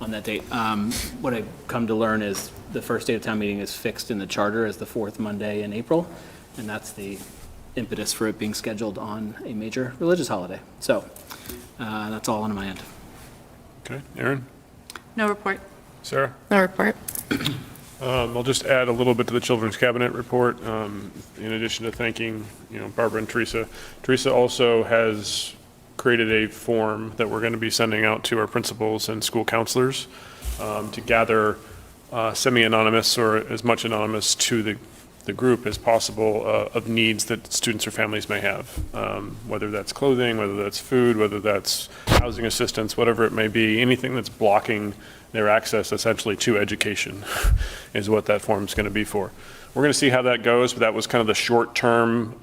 on that date. What I've come to learn is the first day of town meeting is fixed in the charter as the fourth Monday in April, and that's the impetus for it being scheduled on a major religious holiday. So that's all on my end. Okay. Aaron? No report. Sarah? No report. I'll just add a little bit to the Children's Cabinet report, in addition to thanking, Barbara and Teresa. Teresa also has created a form that we're going to be sending out to our principals and school counselors to gather semi-anonymous or as much anonymous to the group as possible of needs that students or families may have, whether that's clothing, whether that's food, whether that's housing assistance, whatever it may be, anything that's blocking their access essentially to education is what that form is going to be for. We're going to see how that goes, but that was kind of the short term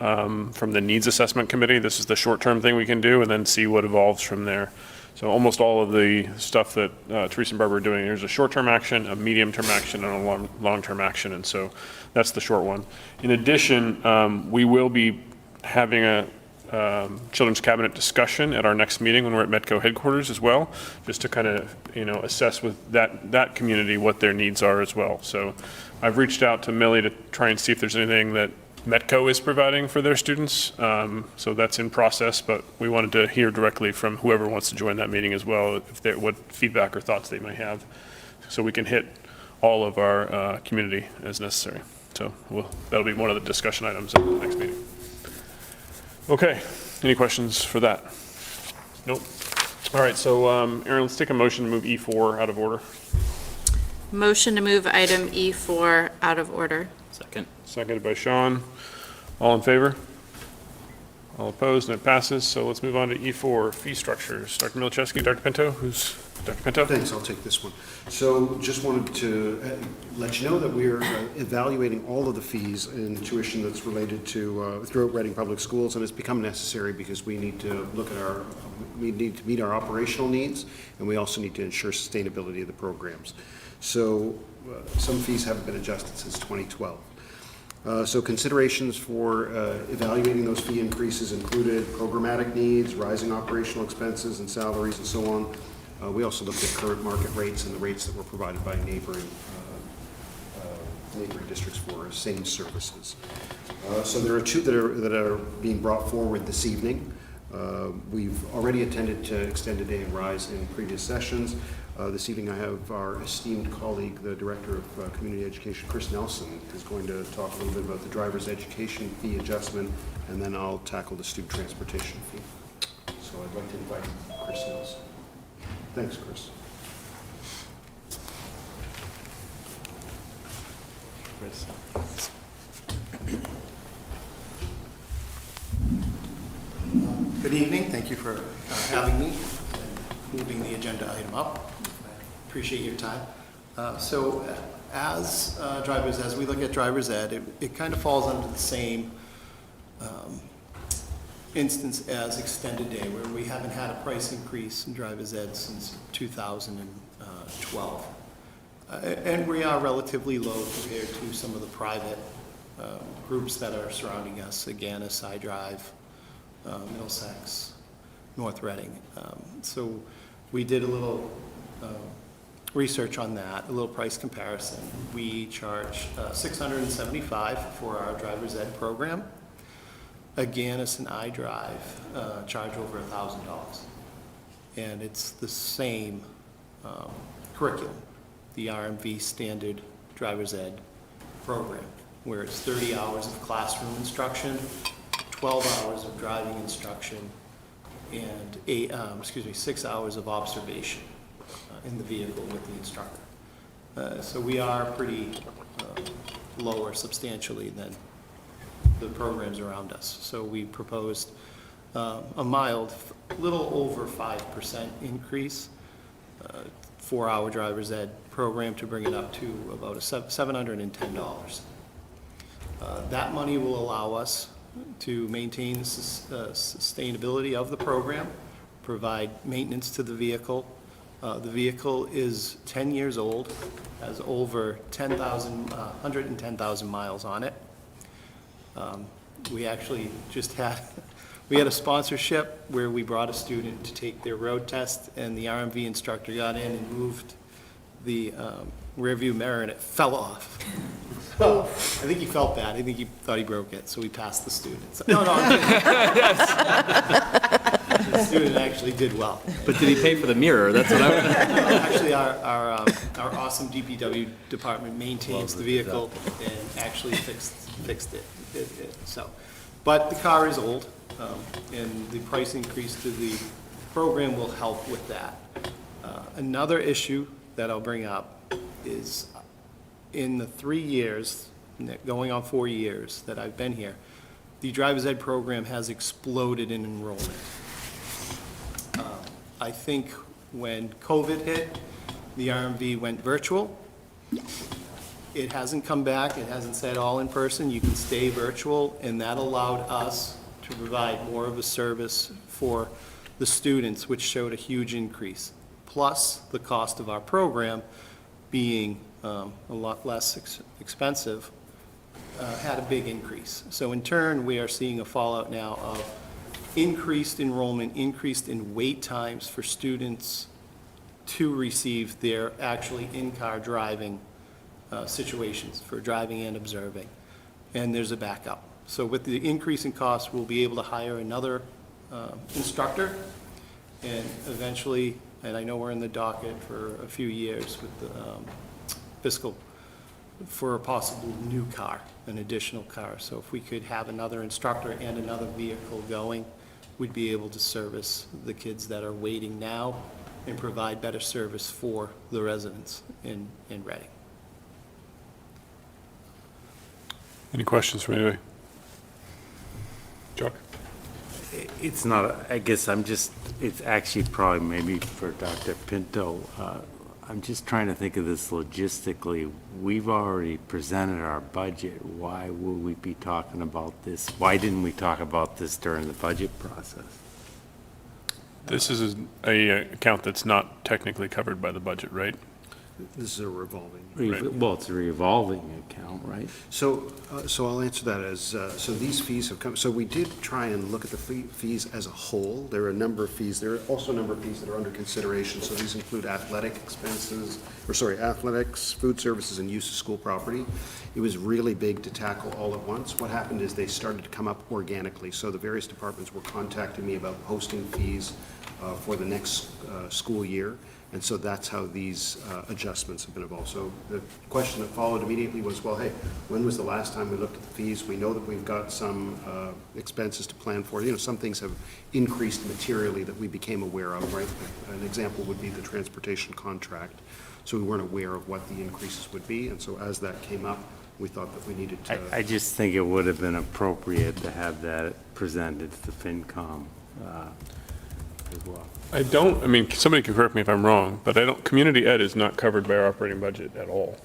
from the needs assessment committee. This is the short term thing we can do and then see what evolves from there. So almost all of the stuff that Teresa and Barbara are doing, there's a short-term action, a medium-term action, and a long-term action, and so that's the short one. In addition, we will be having a Children's Cabinet discussion at our next meeting when we're at Metco headquarters as well, just to kind of, assess with that community what their needs are as well. So I've reached out to Millie to try and see if there's anything that Metco is providing for their students. So that's in process, but we wanted to hear directly from whoever wants to join that meeting as well, what feedback or thoughts they may have, so we can hit all of our community as necessary. So that'll be one of the discussion items at the next meeting. Okay, any questions for that? Nope. All right, so Aaron, let's take a motion to move E4 out of order. Motion to move item E4 out of order. Second. Seconded by Sean. All in favor? All opposed, and it passes. So let's move on to E4, fee structures. Dr. Milczewski, Dr. Pinto, who's Dr. Pinto? Thanks, I'll take this one. So just wanted to let you know that we're evaluating all of the fees and tuition that's related to throughout Reading Public Schools, and it's become necessary because we need to look at we need to meet our operational needs, and we also need to ensure sustainability of the programs. So some fees haven't been adjusted since 2012. So considerations for evaluating those fee increases included programmatic needs, rising operational expenses and salaries and so on. We also looked at current market rates and the rates that were provided by neighboring districts for same services. So there are two that are being brought forward this evening. We've already attended to Extended Day and Rise in previous sessions. This evening I have our esteemed colleague, the Director of Community Education, Chris Nelson, who's going to talk a little bit about the driver's education fee adjustment, and then I'll tackle the student transportation fee. So I'd like to invite Chris Nelson. Thanks, Chris. Good evening. Thank you for having me and moving the agenda item up. I appreciate your time. So as we look at driver's ed, it kind of falls under the same instance as extended day, where we haven't had a price increase in driver's ed since 2012. And we are relatively low compared to some of the private groups that are surrounding us, Agganis, iDrive, Middlesex, North Reading. So we did a little research on that, a little price comparison. We charge $675 for our driver's ed program. Agganis and iDrive charge over $1,000. And it's the same curriculum, the RMV standard driver's ed program, where it's 30 hours of classroom instruction, 12 hours of driving instruction, and 6 hours of observation in the vehicle with the instructor. So we are pretty lower substantially than the programs around us. So we proposed a mild, little over 5% increase for our driver's ed program to bring it up to about $710. That money will allow us to maintain sustainability of the program, provide maintenance to the vehicle. The vehicle is 10 years old, has over 110,000 miles on it. We actually just had a sponsorship where we brought a student to take their road test, and the RMV instructor got in and moved the rear view mirror and it fell off. I think he felt bad. I think he thought he broke it, so we passed the student. So, no, the student actually did well. But did he pay for the mirror? That's what I was. Actually, our awesome DPW department maintains the vehicle and actually fixed it. So But the car is old, and the price increase to the program will help with that. Another issue that I'll bring up is in the 3 years, going on 4 years that I've been here, the driver's ed program has exploded in enrollment. I think when COVID hit, the RMV went virtual. It hasn't come back, it hasn't said all in person, you can stay virtual, and that allowed us to provide more of a service for the students, which showed a huge increase. Plus, the cost of our program being a lot less expensive had a big increase. So in turn, we are seeing a fallout now of increased enrollment, increased in wait times for students to receive their actually in-car driving situations for driving and observing. And there's a backup. So with the increase in cost, we'll be able to hire another instructor, and eventually, and I know we're in the docket for a few years with the fiscal, for a possible new car, an additional car. So if we could have another instructor and another vehicle going, we'd be able to service the kids that are waiting now and provide better service for the residents in Reading. Any questions from anybody? Chuck? It's not, I guess I'm just, it's actually probably maybe for Dr. Pinto. I'm just trying to think of this logistically. We've already presented our budget. Why would we be talking about this? Why didn't we talk about this during the budget process? This is a account that's not technically covered by the budget, right? This is a revolving. Well, it's a revolving account, right? So I'll answer that as, so these fees have come, so we did try and look at the fees as a whole. There are a number of fees. There are also a number of fees that are under consideration. So these include athletic expenses, athletics, food services, and use of school property. It was really big to tackle all at once. What happened is they started to come up organically. So the various departments were contacting me about posting fees for the next school year. And so that's how these adjustments have been evolved. So the question that followed immediately was, well, hey, when was the last time we looked at the fees? We know that we've got some expenses to plan for. You know, some things have increased materially that we became aware of, right? An example would be the transportation contract. So we weren't aware of what the increases would be. And so as that came up, we thought that we needed to. I just think it would have been appropriate to have that presented to the FinCom as well. I mean, somebody can correct me if I'm wrong, but community ed is not covered by our operating budget at all.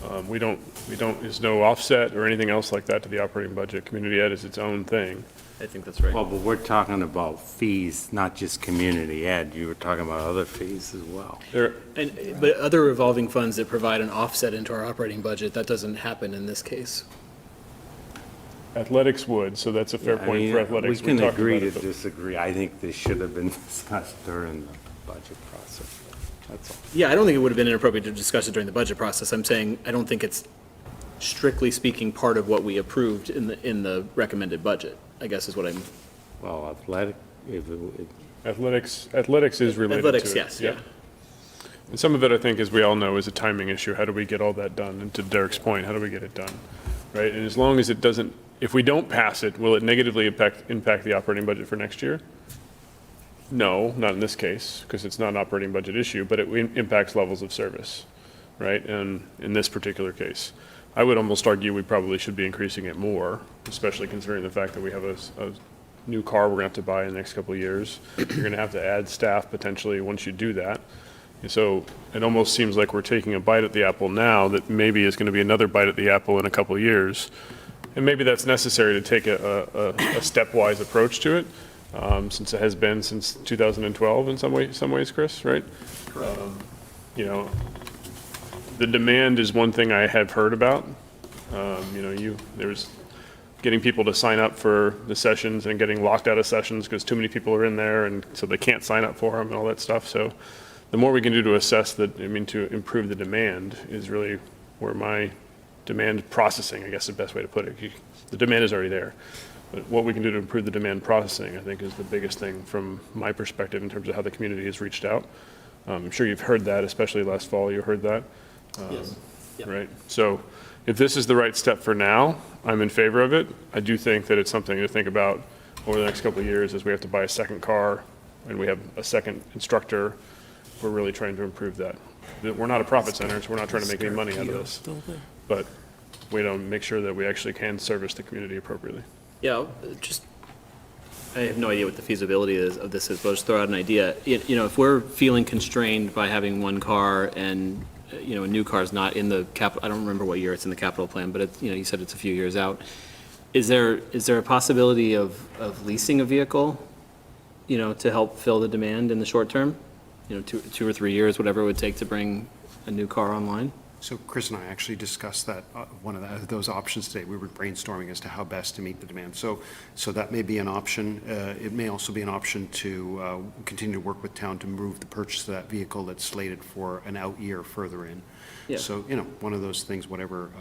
There's no offset or anything else like that to the operating budget. Community ed is its own thing. I think that's right. Well, but we're talking about fees, not just community ed. You were talking about other fees as well. But other revolving funds that provide an offset into our operating budget, that doesn't happen in this case. Athletics would, so that's a fair point for athletics. We can talked agree about to it, but- disagree. I think this should have been discussed during the budget process. That's all. Yeah, I don't think it would have been inappropriate to discuss it during the budget process. I'm saying, I don't think it's strictly speaking part of what we approved in the recommended budget, I guess is what I'm. Well, Athletics is related to it. Athletics, yes, yeah. And some of it, I think, as we all know, is a timing issue. How do we get all that done? And to Derek's point, how do we get it done? Right? And as long as it doesn't, if we don't pass it, will it negatively impact the operating budget for next year? No, not in this case, because it's not an operating budget issue, but it impacts levels of service, right? And in this particular case, I would almost argue we probably should be increasing it more, especially considering the fact that we have a new car we're going to have to buy in the next couple of years. You're going to have to add staff potentially once you do that. And so it almost seems like we're taking a bite at the apple now that maybe is going to be another bite at the apple in a couple of years. And maybe that's necessary to take a stepwise approach to it, since it has been since 2012 in some ways, Chris, right? Correct. You know, the demand is one thing I have heard about. There's getting people to sign up for the sessions and getting locked out of sessions because too many people are in there and so they can't sign up for them and all that stuff. So the more we can do to assess to improve the demand is really where my demand processing, I guess the best way to put it. The demand is already there. But what we can do to improve the demand processing, I think, is the biggest thing from my perspective in terms of how the community has reached out. I'm sure you've heard that, especially last fall, you heard that. Yes. right? So if this is the right step for now, I'm in favor of it. I do think that it's something to think about over the next couple of years as we have to buy a second car and we have a second instructor. We're really trying to improve that. We're not a profit center, so we're not trying to make any money out of this. But we don't make sure that we actually can service the community appropriately. Yeah, I have no idea what the feasibility of this is, but I'll just throw out an idea. You know, if we're feeling constrained by having one car and, you know, a new car is not in the capital, I don't remember what year it's in the capital plan, but you know, you said it's a few years out. Is there a possibility of leasing a vehicle, you know, to help fill the demand in the short term? You know, 2 or 3 years, whatever it would take to bring a new car online? So Chris and I actually discussed that, one of those options today. We were brainstorming as to how best to meet the demand. So that may be an option. It may also be an option to continue to work with town to move the purchase of that vehicle that's slated for an out year further in. Yeah. So, you know, one of those things, whatever.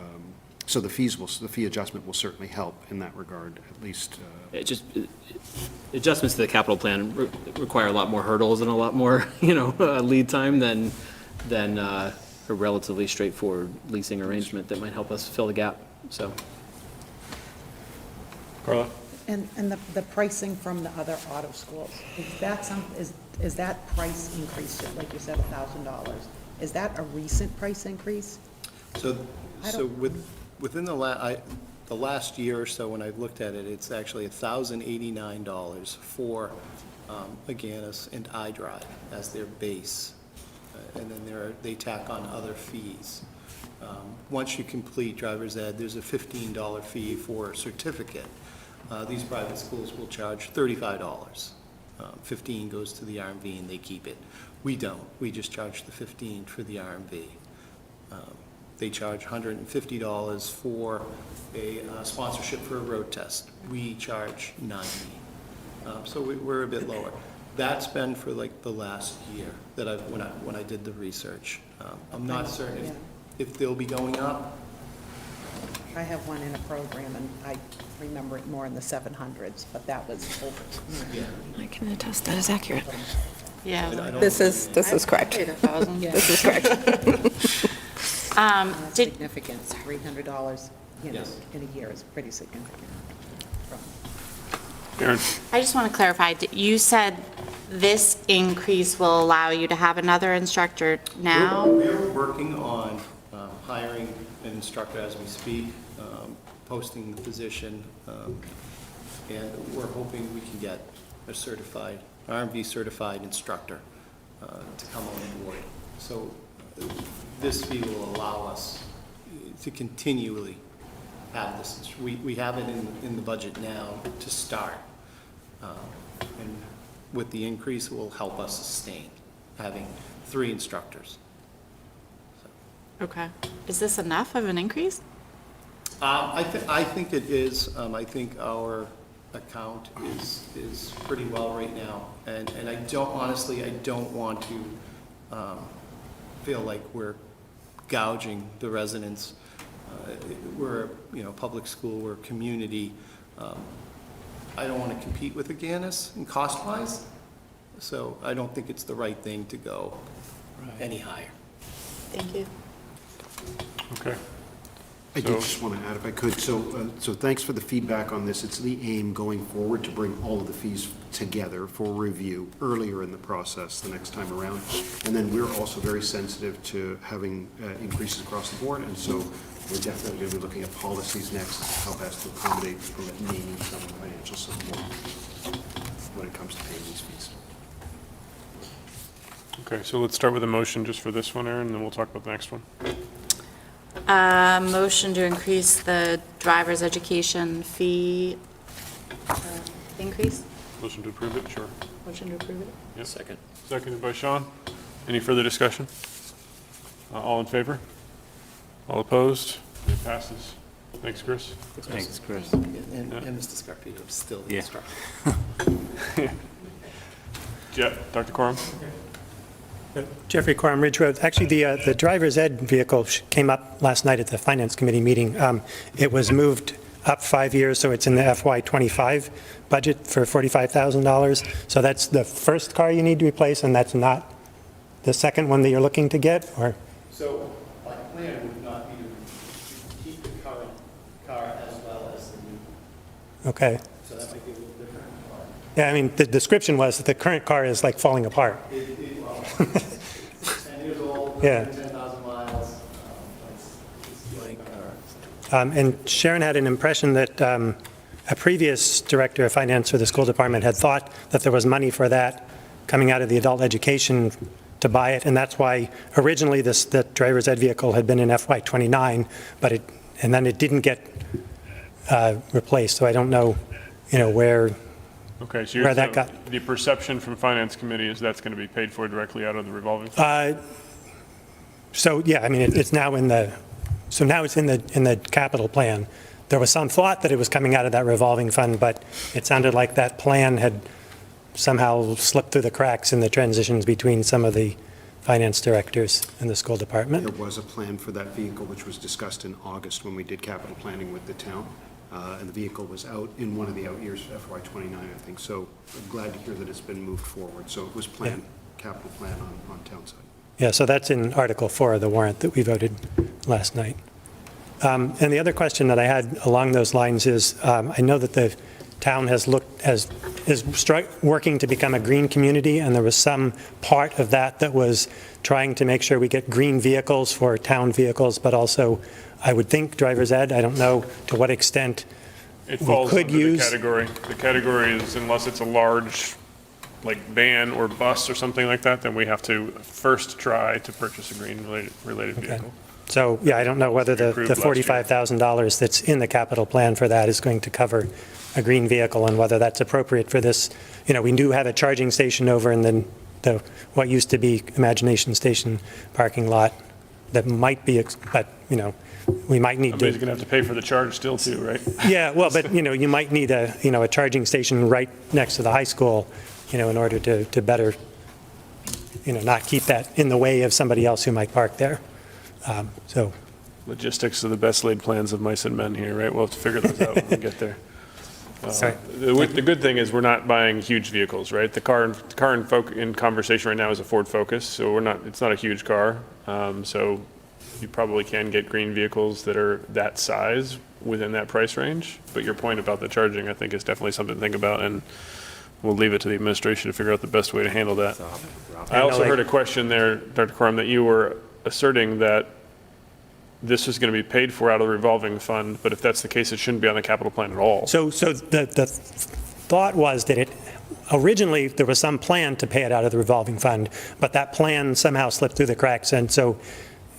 So the fee adjustment will certainly help in that regard, at least. Adjustments to the capital plan require a lot more hurdles and a lot more, you know, lead time than a relatively straightforward leasing arrangement that might help us fill the gap, so. Carla? And the pricing from the other auto schools, is that price increase, like you said, $1,000? Is that a recent price increase? So within the last year or so, when I've looked at it, it's actually $1,089 for Agganis and iDrive as their base. And then they tack on other fees. Once you complete driver's ed, there's a $15 fee for a certificate. These private schools will charge $35. 15 goes to the RMV and they keep it. We don't. We just charge the 15 for the RMV. They charge $150 for a sponsorship for a road test. We charge $90. So we're a bit lower. That's been for like the last year that when I did the research. I'm not certain if they'll be going up. I have one in a program, and I remember it more in the 700s, but that was over. Yeah. I can attest that is accurate. Yeah. This is correct. This is correct. Significant, $300, you know, in a year is pretty significant. Aaron? I just want to clarify, you said this increase will allow you to have another instructor now? We're working on hiring an instructor as we speak, posting the position, and we're hoping we can get a certified, RMV certified instructor to come on board. So this fee will allow us to continually have this. We have it in the budget now to start. And with the increase, it will help us sustain having 3 instructors. Okay. Is this enough of an increase? I think it is. I think our account is pretty well right now. And I don't, honestly, I don't want to feel like we're gouging the residents. We're, you know, public school, we're a community. I don't want to compete with Agganis in cost-wise, so I don't think it's the right thing to go any higher. Thank you. Okay. I did just want to add, if I could, so thanks for the feedback on this. It's the aim going forward to bring all of the fees together for review earlier in the process the next time around. And then we're also very sensitive to having increases across the board, and so we're definitely going to be looking at policies next, how best to accommodate people that may need some financial support when it comes to paying these fees. Okay, so let's start with a motion just for this one, Aaron, and then we'll talk about the next one. Motion to increase the driver's education fee increase? Motion to approve it, sure. Motion to approve it? Yep. Seconded by Sean. Any further discussion? All in favor? All opposed? It passes. Thanks, Chris. Thanks, Chris. And Mr. Scarpino is still the instructor. Yeah, Dr. Corum? Jeffrey Corum, Ridge Road. Actually, the driver's ed vehicle came up last night at the Finance Committee meeting. It was moved up 5 years, so it's in the FY25 budget for $45,000. So that's the first car you need to replace, and that's not the second one that you're looking to get, or? So my plan would not be car as well as the new. Okay. So that might be a little different. Yeah, I mean, the description was that the current car is like falling apart. Well, it's 10 years old, Yeah. 10,000 miles. It's a young car. And Sharon had an impression that a previous director of finance for the school department had thought that there was money for that coming out of the adult education to buy it, and that's why originally the driver's ed vehicle had been in FY '29, and then it didn't get replaced, so I don't know, where Okay, so where that got. the perception from Finance Committee is that's going to be paid for directly out of the revolving fund? So, yeah, I mean, it's now in the capital plan. There was some thought that it was coming out of that revolving fund, but it sounded like that plan had somehow slipped through the cracks in the transitions between some of the finance directors in the school department. There was a plan for that vehicle, which was discussed in August when we did capital planning with the town. And the vehicle was out in one of the out years, FY '29, I think. So I'm glad to hear that it's been moved forward. So it was planned, capital plan on town side. Yeah, so that's in Article 4 of the warrant that we voted last night. And the other question that I had along those lines is, I know that the town is working to become a green community, and there was some part of that was trying to make sure we get green vehicles for town vehicles, but also, I would think, driver's ed. I don't know to what extent It we falls could under use. the category. The category is unless it's a large, like van or bus or something like that, then we have to first try to purchase a green-related vehicle. So, yeah, I don't know whether the Approved last year. $45,000 that's in the capital plan for that is going to cover a green vehicle, and whether that's appropriate for this. We do have a charging station over in the what used to be Imagination Station parking lot that might be, but, we might need Somebody's to. going to have to pay for the charge still too, right? Yeah, well, but, you might need a charging station right next to the high school, in order to better, not keep that in the way of somebody else who might park there. So. Logistics are the best laid plans of mice and men here, right? We'll have to figure those out when we get there. Sorry. The good thing is we're not buying huge vehicles, right? The car in conversation right now is a Ford Focus, so it's not a huge car. So you probably can get green vehicles that are that size within that price range. But your point about the charging, I think, is definitely something to think about, and we'll leave it to the administration to figure out the best way to handle that. I also heard a question there, Dr. Coram, that you were asserting that this is going to be paid for out of the revolving fund, but if that's the case, it shouldn't be on the capital plan at all. So the thought was that originally there was some plan to pay it out of the revolving fund, but that plan somehow slipped through the cracks, and so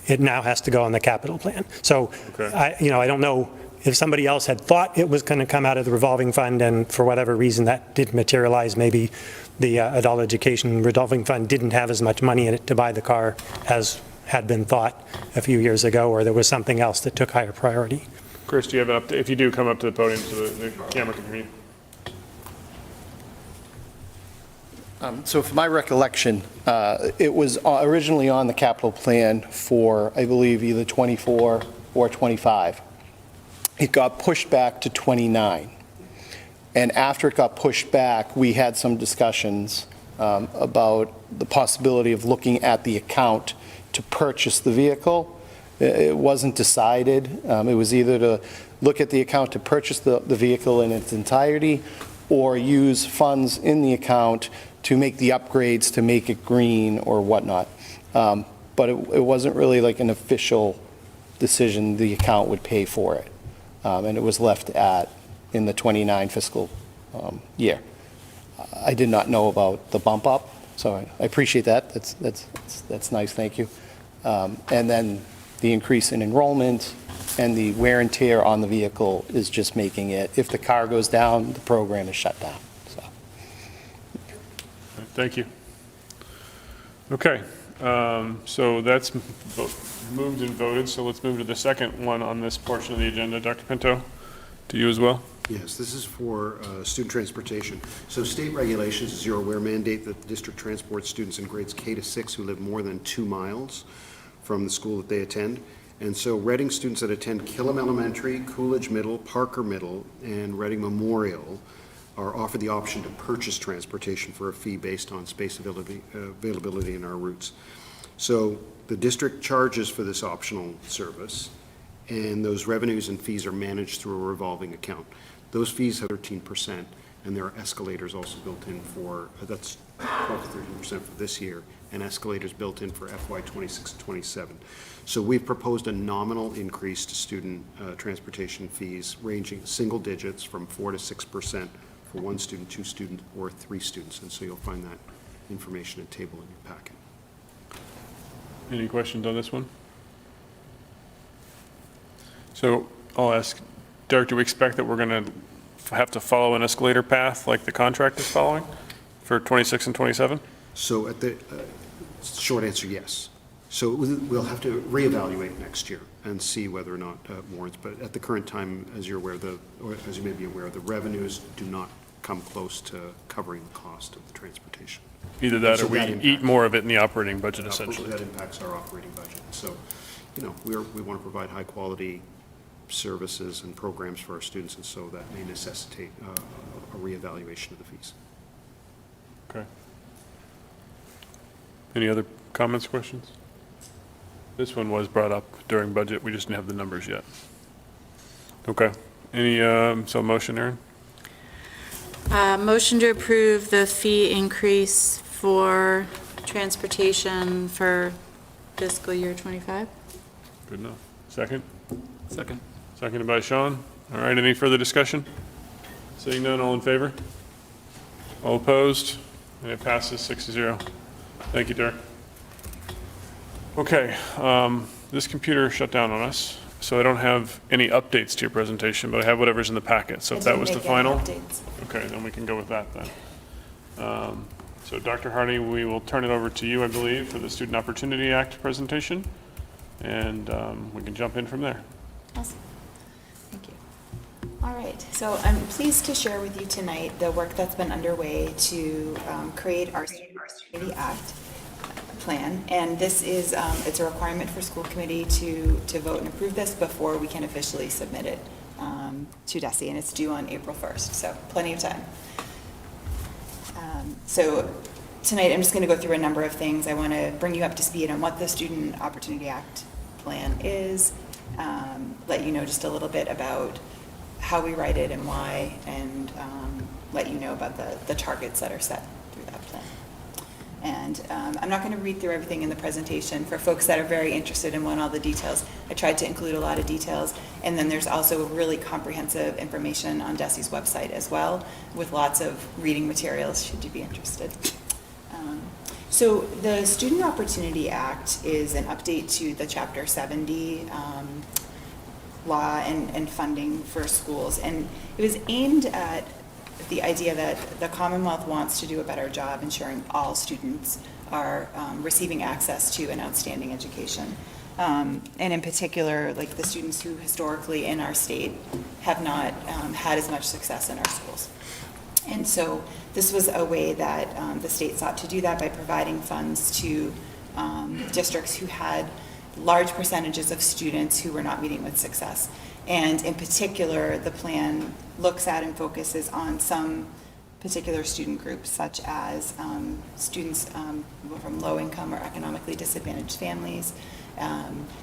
it now has to go on the capital plan. So, I don't know if somebody else had thought it was going to come out of the revolving fund, and for whatever reason that didn't materialize. Maybe the adult education revolving fund didn't have as much money in it to buy the car as had been thought a few years ago, or there was something else that took higher priority. Chris, do you have an update? If you do, come up to the podium so the camera can read. So from my recollection, it was originally on the capital plan for, I believe, either 24 or 25. It got pushed back to 29. And after it got pushed back, we had some discussions about the possibility of looking at the account to purchase the vehicle. It wasn't decided. It was either to look at the account to purchase the vehicle in its entirety, or use funds in the account to make the upgrades to make it green or whatnot. But it wasn't really like an official decision the account would pay for it. And it was left in the 29 fiscal year. I did not know about the bump up, so I appreciate that. That's nice, thank you. And then the increase in enrollment and the wear and tear on the vehicle is just making it, if the car goes down, the program is shut down. So. Thank you. Okay, so that's moved and voted, so let's move to the second one on this portion of the agenda. Dr. Pinto, to you as well? Yes, this is for student transportation. So state regulations, as you're aware, mandate that the district transports students in grades K to 6 who live more than 2 miles from the school that they attend. And so Reading students that attend Killam Elementary, Coolidge Middle, Parker Middle, and Reading Memorial are offered the option to purchase transportation for a fee based on space availability in our routes. So the district charges for this optional service, and those revenues and fees are managed through a revolving account. Those fees have 13%, and there are escalators also built in for, that's 12 to 13% for this year, and escalators built in for FY '26 and '27. So we've proposed a nominal increase to student transportation fees ranging single digits from 4 to 6% for 1 student, 2 students, or 3 students. And so you'll find that information at table in your packet. Any questions on this one? So I'll ask, Derek, do we expect that we're going to have to follow an escalator path like the contract is following for 26 and 27? So at the short answer, yes. So we'll have to reevaluate next year and see whether or not warrants. But at the current time, as you're aware, or as you may be aware, the revenues do not come close to covering the cost of the transportation. Either that So or we that eat impacts- more of it in the operating budget, essentially. That impacts our operating budget. So, you know, we want to provide high-quality services and programs for our students, and so that may necessitate a reevaluation of the fees. Okay. Any other comments, questions? This one was brought up during budget. We just didn't have the numbers yet. Okay. Any, so motion, Erin? Motion to approve the fee increase for transportation for fiscal year '25. Good enough. Second? Second. Seconded by Sean. All right, any further discussion? Seeing none, all in favor? All opposed? And it passes 6-0. Thank you, Derek. Okay, this computer shut down on us, so I don't have any updates to your presentation, but I have whatever's in the packet. So if that was the final, okay, then we can go with that then. So Dr. Hardy, we will turn it over to you, I believe, for the Student Opportunity Act presentation, and we can jump in from there. Awesome. Thank you. All right, so I'm pleased to share with you tonight the work that's been underway to create our Student Opportunity Act plan. And this is, it's a requirement for school committee to vote and approve this before we can officially submit it to DESE, and it's due on April 1st, so plenty of time. So tonight I'm just going to go through a number of things. I want to bring you up to speed on what the Student Opportunity Act plan is, let you know just a little bit about how we write it and why, and let you know about the targets that are set through that plan. And I'm not going to read through everything in the presentation. For folks that are very interested and want all the details, I tried to include a lot of details. And then there's also really comprehensive information on DESE's website as well, with lots of reading materials, should you be interested. So the Student Opportunity Act is an update to the Chapter 70 law and funding for schools. And it was aimed at the idea that the Commonwealth wants to do a better job ensuring all students are receiving access to an outstanding education. And in particular, like the students who historically in our state have not had as much success in our schools. And so this was a way that the state sought to do that by providing funds to districts who had large percentages of students who were not meeting with success. And in particular, the plan looks at and focuses on some particular student groups, such as students from low-income or economically disadvantaged families,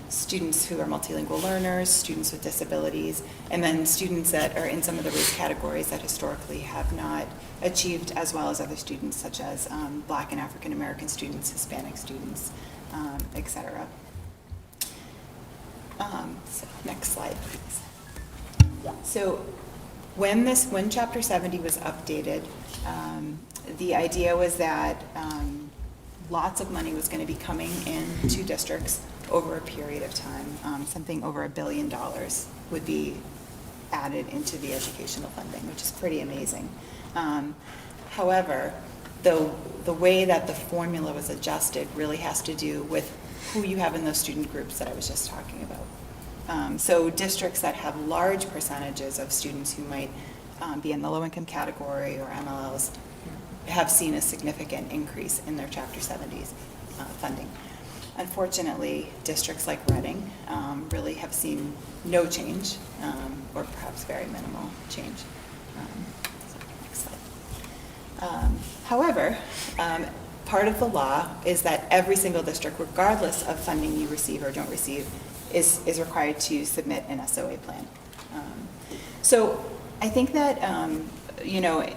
students who are multilingual learners, students with disabilities, and then students that are in some of the race categories that historically have not achieved as well as other students, such as Black and African American students, Hispanic students, et cetera. So next slide, please. So when Chapter 70 was updated, the idea was that lots of money was going to be coming in to districts over a period of time. Something over $1 billion would be added into the educational funding, which is pretty amazing. However, the way that the formula was adjusted really has to do with who you have in those student groups that I was just talking about. So districts that have large percentages of students who might be in the low-income category or MLLs have seen a significant increase in their Chapter 70s funding. Unfortunately, districts like Reading really have seen no change, or perhaps very minimal change. Next slide. However, part of the law is that every single district, regardless of funding you receive or don't receive, is required to submit an SOA plan. So I think that, you know,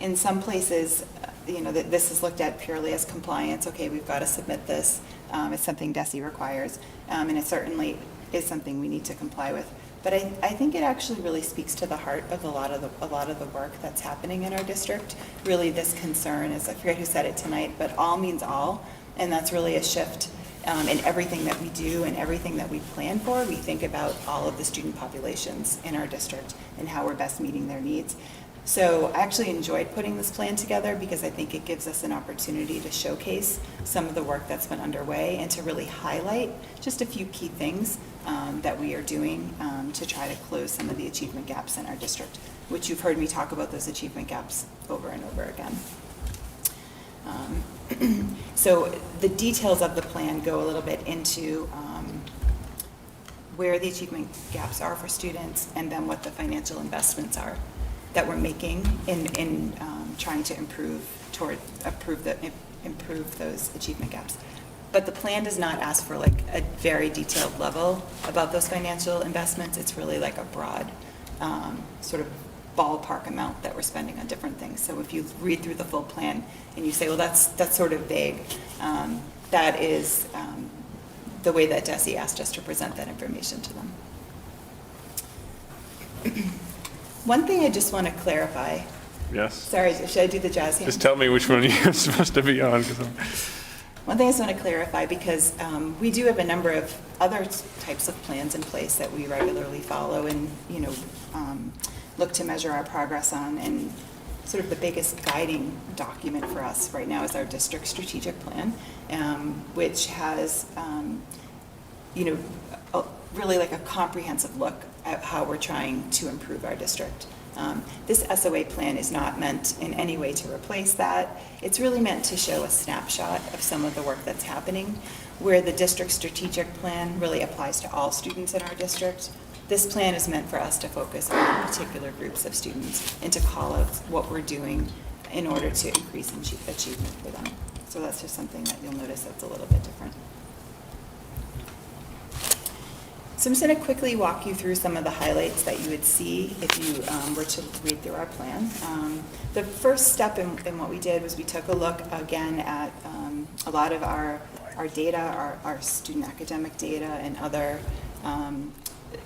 in some places, you know, that this is looked at purely as compliance. Okay, we've got to submit this. It's something DESE requires, and it certainly is something we need to comply with. But I think it actually really speaks to the heart of a lot of the work that's happening in our district. Really, this concern is, I forget who said it tonight, but all means all, and that's really a shift in everything that we do and everything that we plan for. We think about all of the student populations in our district and how we're best meeting their needs. So I actually enjoyed putting this plan together because I think it gives us an opportunity to showcase some of the work that's been underway and to really highlight just a few key things that we are doing to try to close some of the achievement gaps in our district, which you've heard me talk about those achievement gaps over and over again. So the details of the plan go a little bit into where the achievement gaps are for students and then what the financial investments are that we're making in trying to improve those achievement gaps. But the plan does not ask for like a very detailed level about those financial investments. It's really like a broad sort of ballpark amount that we're spending on different things. So if you read through the full plan and you say, well, that's sort of vague, that is the way that DESE asked us to present that information to them. One thing I just want to clarify. Yes? Sorry, should I do the jazz hand? Just tell me which one you're supposed to be on. 'Cause One thing I just want to clarify, because we do have a number of other types of plans in place that we regularly follow and, you know, look to measure our progress on. And sort of the biggest guiding document for us right now is our district strategic plan, which has, you know, really like a comprehensive look at how we're trying to improve our district. This SOA plan is not meant in any way to replace that. It's really meant to show a snapshot of some of the work that's happening, where the district strategic plan really applies to all students in our district. This plan is meant for us to focus on particular groups of students and to call out what we're doing in order to increase achievement for them. So that's just something that you'll notice that's a little bit different. So I'm just going to quickly walk you through some of the highlights that you would see if you were to read through our plan. The first step in what we did was we took a look again at a lot of our data, our student academic data and other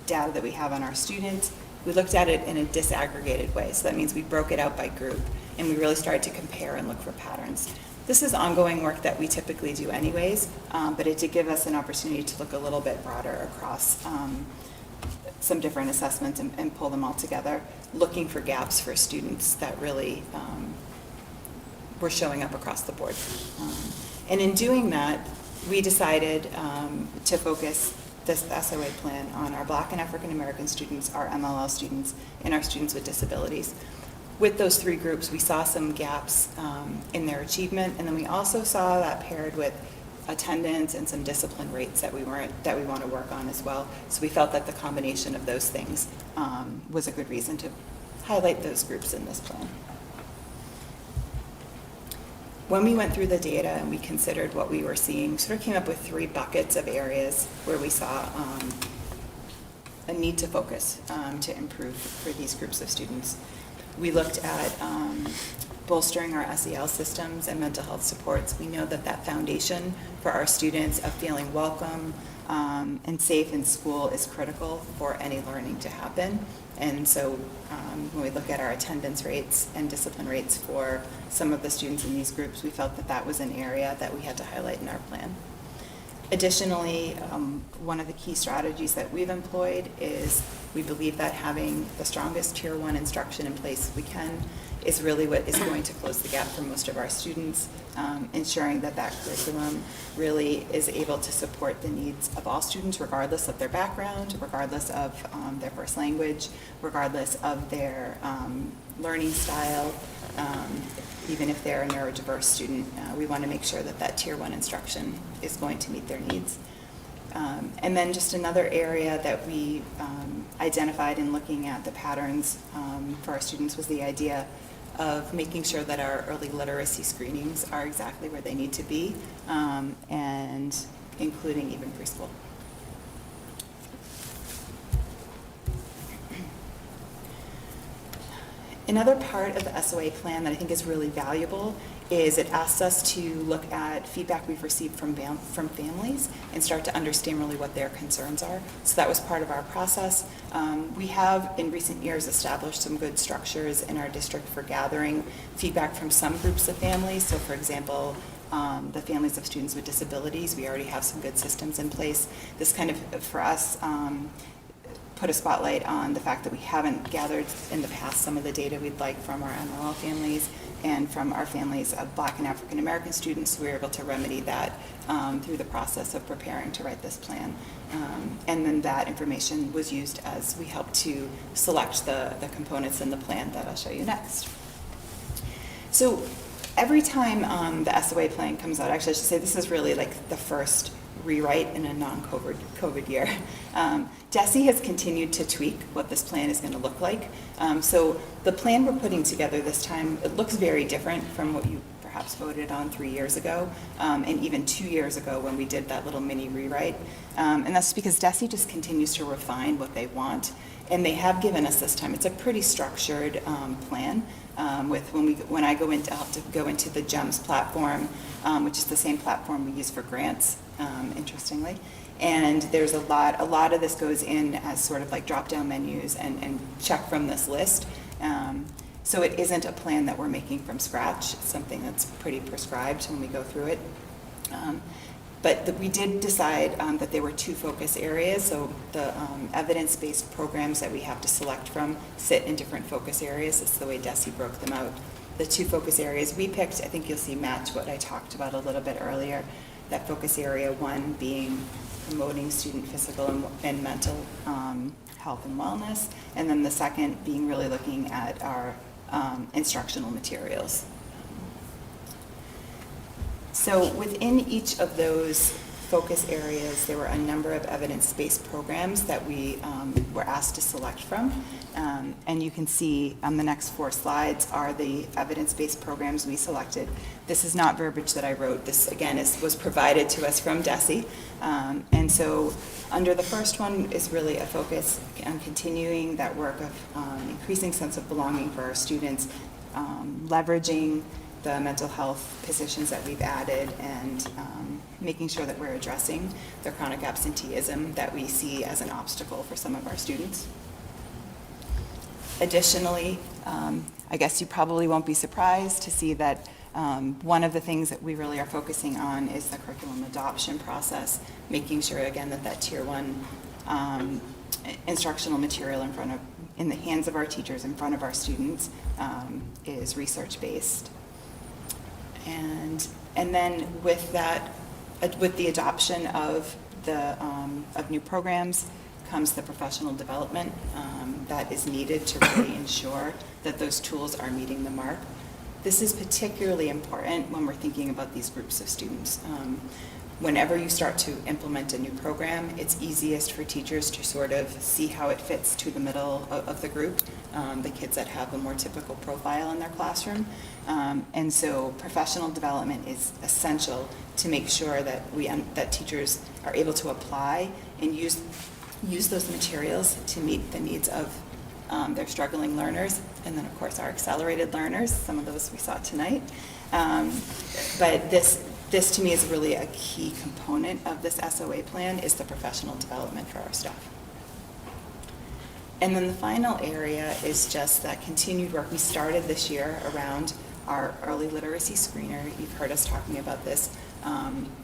data that we have on our students. We looked at it in a disaggregated way. So that means we broke it out by group and we really started to compare and look for patterns. This is ongoing work that we typically do anyways, but it did give us an opportunity to look a little bit broader across some different assessments and pull them all together, looking for gaps for students that really were showing up across the board. And in doing that, we decided to focus this SOA plan on our Black and African American students, our MLL students, and our students with disabilities. With those three groups, we saw some gaps in their achievement, and then we also saw that paired with attendance and some discipline rates that we want to work on as well. So we felt that the combination of those things was a good reason to highlight those groups in this plan. When we went through the data and we considered what we were seeing, sort of came up with three buckets of areas where we saw a need to focus to improve for these groups of students. We looked at bolstering our SEL systems and mental health supports. We know that that foundation for our students of feeling welcome and safe in school is critical for any learning to happen. And so when we look at our attendance rates and discipline rates for some of the students in these groups, we felt that that was an area that we had to highlight in our plan. Additionally, one of the key strategies that we've employed is we believe that having the strongest Tier 1 instruction in place we can is really what is going to close the gap for most of our students, ensuring that that curriculum really is able to support the needs of all students, regardless of their background, regardless of their first language, regardless of their learning style, even if they're a neurodiverse student. We want to make sure that that Tier 1 instruction is going to meet their needs. And then just another area that we identified in looking at the patterns for our students was the idea of making sure that our early literacy screenings are exactly where they need to be, and including even preschool. Another part of the SOA plan that I think is really valuable is it asks us to look at feedback we've received from families and start to understand really what their concerns are. So that was part of our process. We have, in recent years, established some good structures in our district for gathering feedback from some groups of families. So for example, the families of students with disabilities, we already have some good systems in place. This kind of, for us, put a spotlight on the fact that we haven't gathered in the past some of the data we'd like from our MLL families and from our families of Black and African American students. We were able to remedy that through the process of preparing to write this plan. And then that information was used as we helped to select the components in the plan that I'll show you next. So every time the SOA plan comes out, actually I should say this is really like the first rewrite in a non-COVID year. DESE has continued to tweak what this plan is going to look like. So the plan we're putting together this time, it looks very different from what you perhaps voted on 3 years ago, and even 2 years ago when we did that little mini rewrite. And that's because DESE just continues to refine what they want. And they have given us this time, it's a pretty structured plan. When I go into, I'll have to go into the GEMS platform, which is the same platform we use for grants, interestingly. And there's a lot of this goes in as sort of like drop-down menus and check from this list. So it isn't a plan that we're making from scratch. It's something that's pretty prescribed when we go through it. But we did decide that there were 2 focus areas. So the evidence-based programs that we have to select from sit in different focus areas. That's the way DESE broke them out. The 2 focus areas we picked, I think you'll see match what I talked about a little bit earlier. That focus area 1 being promoting student physical and mental health and wellness. And then the second being really looking at our instructional materials. So within each of those focus areas, there were a number of evidence-based programs that we were asked to select from. And you can see on the next 4 slides are the evidence-based programs we selected. This is not verbiage that I wrote. This, again, was provided to us from DESE. And so under the first one is really a focus on continuing that work of increasing sense of belonging for our students, leveraging the mental health positions that we've added, and making sure that we're addressing the chronic absenteeism that we see as an obstacle for some of our students. Additionally, I guess you probably won't be surprised to see that one of the things that we really are focusing on is the curriculum adoption process, making sure, again, that Tier 1 instructional material in the hands of our teachers, in front of our students, is research-based. And then with that, with the adoption of new programs comes the professional development that is needed to really ensure that those tools are meeting the mark. This is particularly important when we're thinking about these groups of students. Whenever you start to implement a new program, it's easiest for teachers to sort of see how it fits to the middle of the group, the kids that have a more typical profile in their classroom. And so professional development is essential to make sure that that teachers are able to apply and use those materials to meet the needs of their struggling learners, and then of course our accelerated learners, some of those we saw tonight. But this to me is really a key component of this SOA plan, is the professional development for our staff. And then the final area is just that continued work we started this year around our early literacy screener. You've heard us talking about this,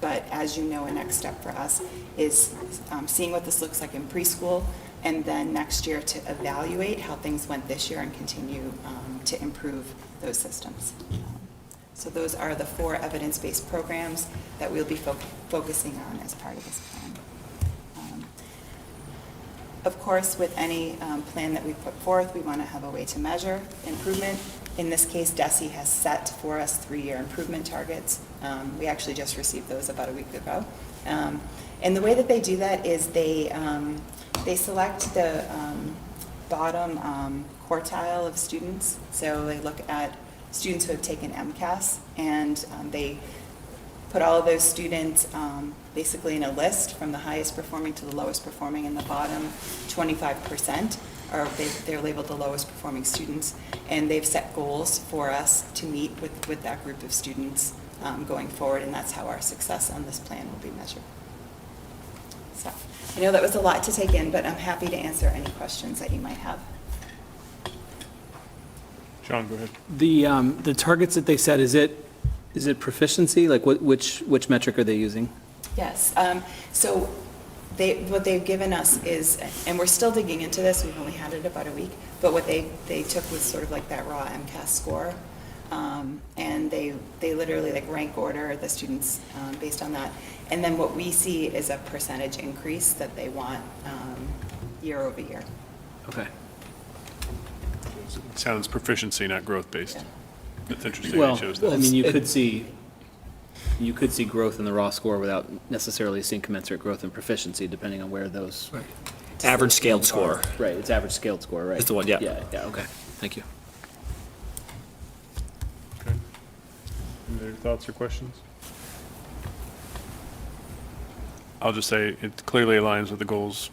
but as you know, a next step for us is seeing what this looks like in preschool, and then next year to evaluate how things went this year and continue to improve those systems. So those are the 4 evidence-based programs that we'll be focusing on as part of this plan. Of course, with any plan that we put forth, we want to have a way to measure improvement. In this case, DESE has set for us 3-year improvement targets. We actually just received those about a week ago. And the way that they do that is they select the bottom quartile of students. So they look at students who have taken MCAS, and they put all of those students basically in a list from the highest performing to the lowest performing, and the bottom 25% they're labeled the lowest performing students, and they've set goals for us to meet with that group of students going forward, and that's how our success on this plan will be measured. So, I know that was a lot to take in, but I'm happy to answer any questions that you might have. Sean, go ahead. The targets that they set, is it proficiency? Like which metric are they using? Yes, so what they've given us is, and we're still digging into this, we've only had it about a week, but what they took was sort of like that raw MCAS score, and they literally like rank order the students based on that. And then what we see is a percentage increase that they want year over year. Okay. It sounds proficiency, not growth-based. That's interesting. Well, It shows that. I mean, you could see growth in the raw score without necessarily seeing commensurate growth in proficiency, depending on where those. Right. Average scaled score. Right, it's average scaled score, right? It's the one, yeah. Yeah, okay, thank you. Okay. Any other thoughts or questions? I'll just say it clearly aligns with the goals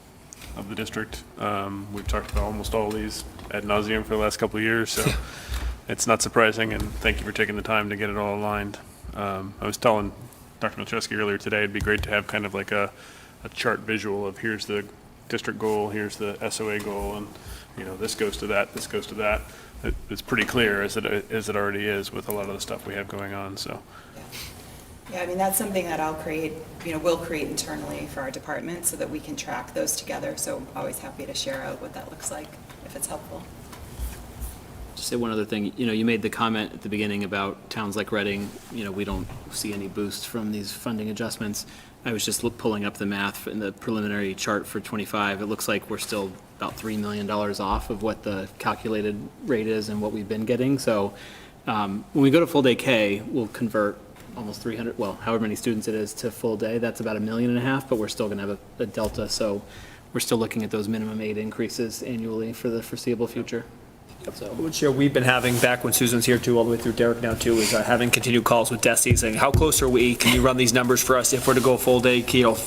of the district. We've talked about almost all of these ad nauseum for the last couple of years, so it's not surprising, and thank you for taking the time to get it all aligned. I was telling Dr. Milcheski earlier today, it'd be great to have kind of like a chart visual of here's the district goal, here's the SOA goal, and this goes to that, this goes to that. It's pretty clear as it already is with a lot of the stuff we have going on, so. Yeah, I mean, that's something that we'll create internally for our department so that we can track those together. So always happy to share out what that looks like if it's helpful. Just say one other thing, you made the comment at the beginning about towns like Reading, we don't see any boost from these funding adjustments. I was just pulling up the math in the preliminary chart for 25. It looks like we're still about $3 million off of what the calculated rate is and what we've been getting. So when we go to full day K, we'll convert almost 300, well, however many students it is to full day. That's about $1.5 million, but we're still going to have a delta. So we're still looking at those minimum aid increases annually for the foreseeable future. So. Which we've been having back when Susan's here too, all the way through Derek now too, is having continued calls with DESE saying, how close are we? Can you run these numbers for us if we're to go full day,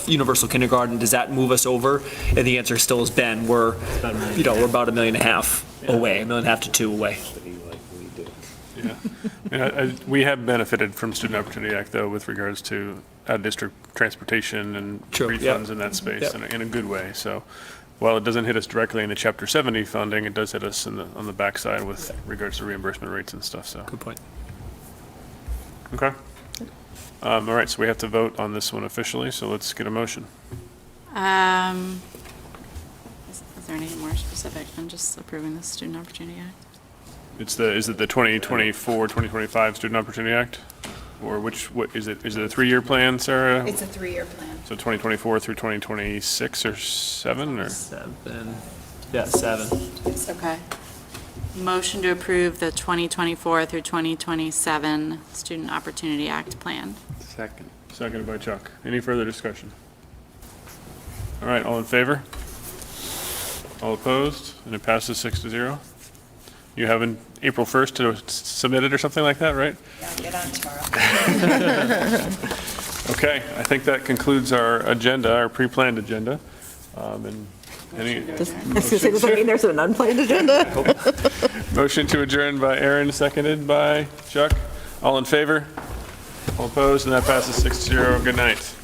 universal kindergarten? Does that move us over? And the answer still has been, we're about $1.5 million away, $1.5 million to 2 away. Yeah. We have benefited from Student Opportunity Act, though, with regards to out-of-district transportation and refunds in that space in a good way. So while it doesn't hit us directly in the Chapter 70 funding, it does hit us on the backside with regards to reimbursement rates and stuff. So good point. Okay. All right, so we have to vote on this one officially, so let's get a motion. Is there anything more specific than just approving the Student Opportunity Act? Is it the 2024, 2025 Student Opportunity Act? Or what is it? Is it a 3-year plan, Sarah? It's a 3-year plan. So 2024 through 2026 or 7 or? 7. Yeah, 7. Okay. Motion to approve the 2024 through 2027 Student Opportunity Act plan. Second. Seconded by Chuck. Any further discussion? All right, all in favor? All opposed? And it passes 6-0. You have an April 1st to submit it or something like that, right? Yeah, I'll get on tomorrow. Okay, I think that concludes our agenda, our pre-planned agenda. And any Does that mean there's an unplanned agenda? motion to adjourn by Aaron, seconded by Chuck. All in favor? All opposed? And that passes 6-0. Good night.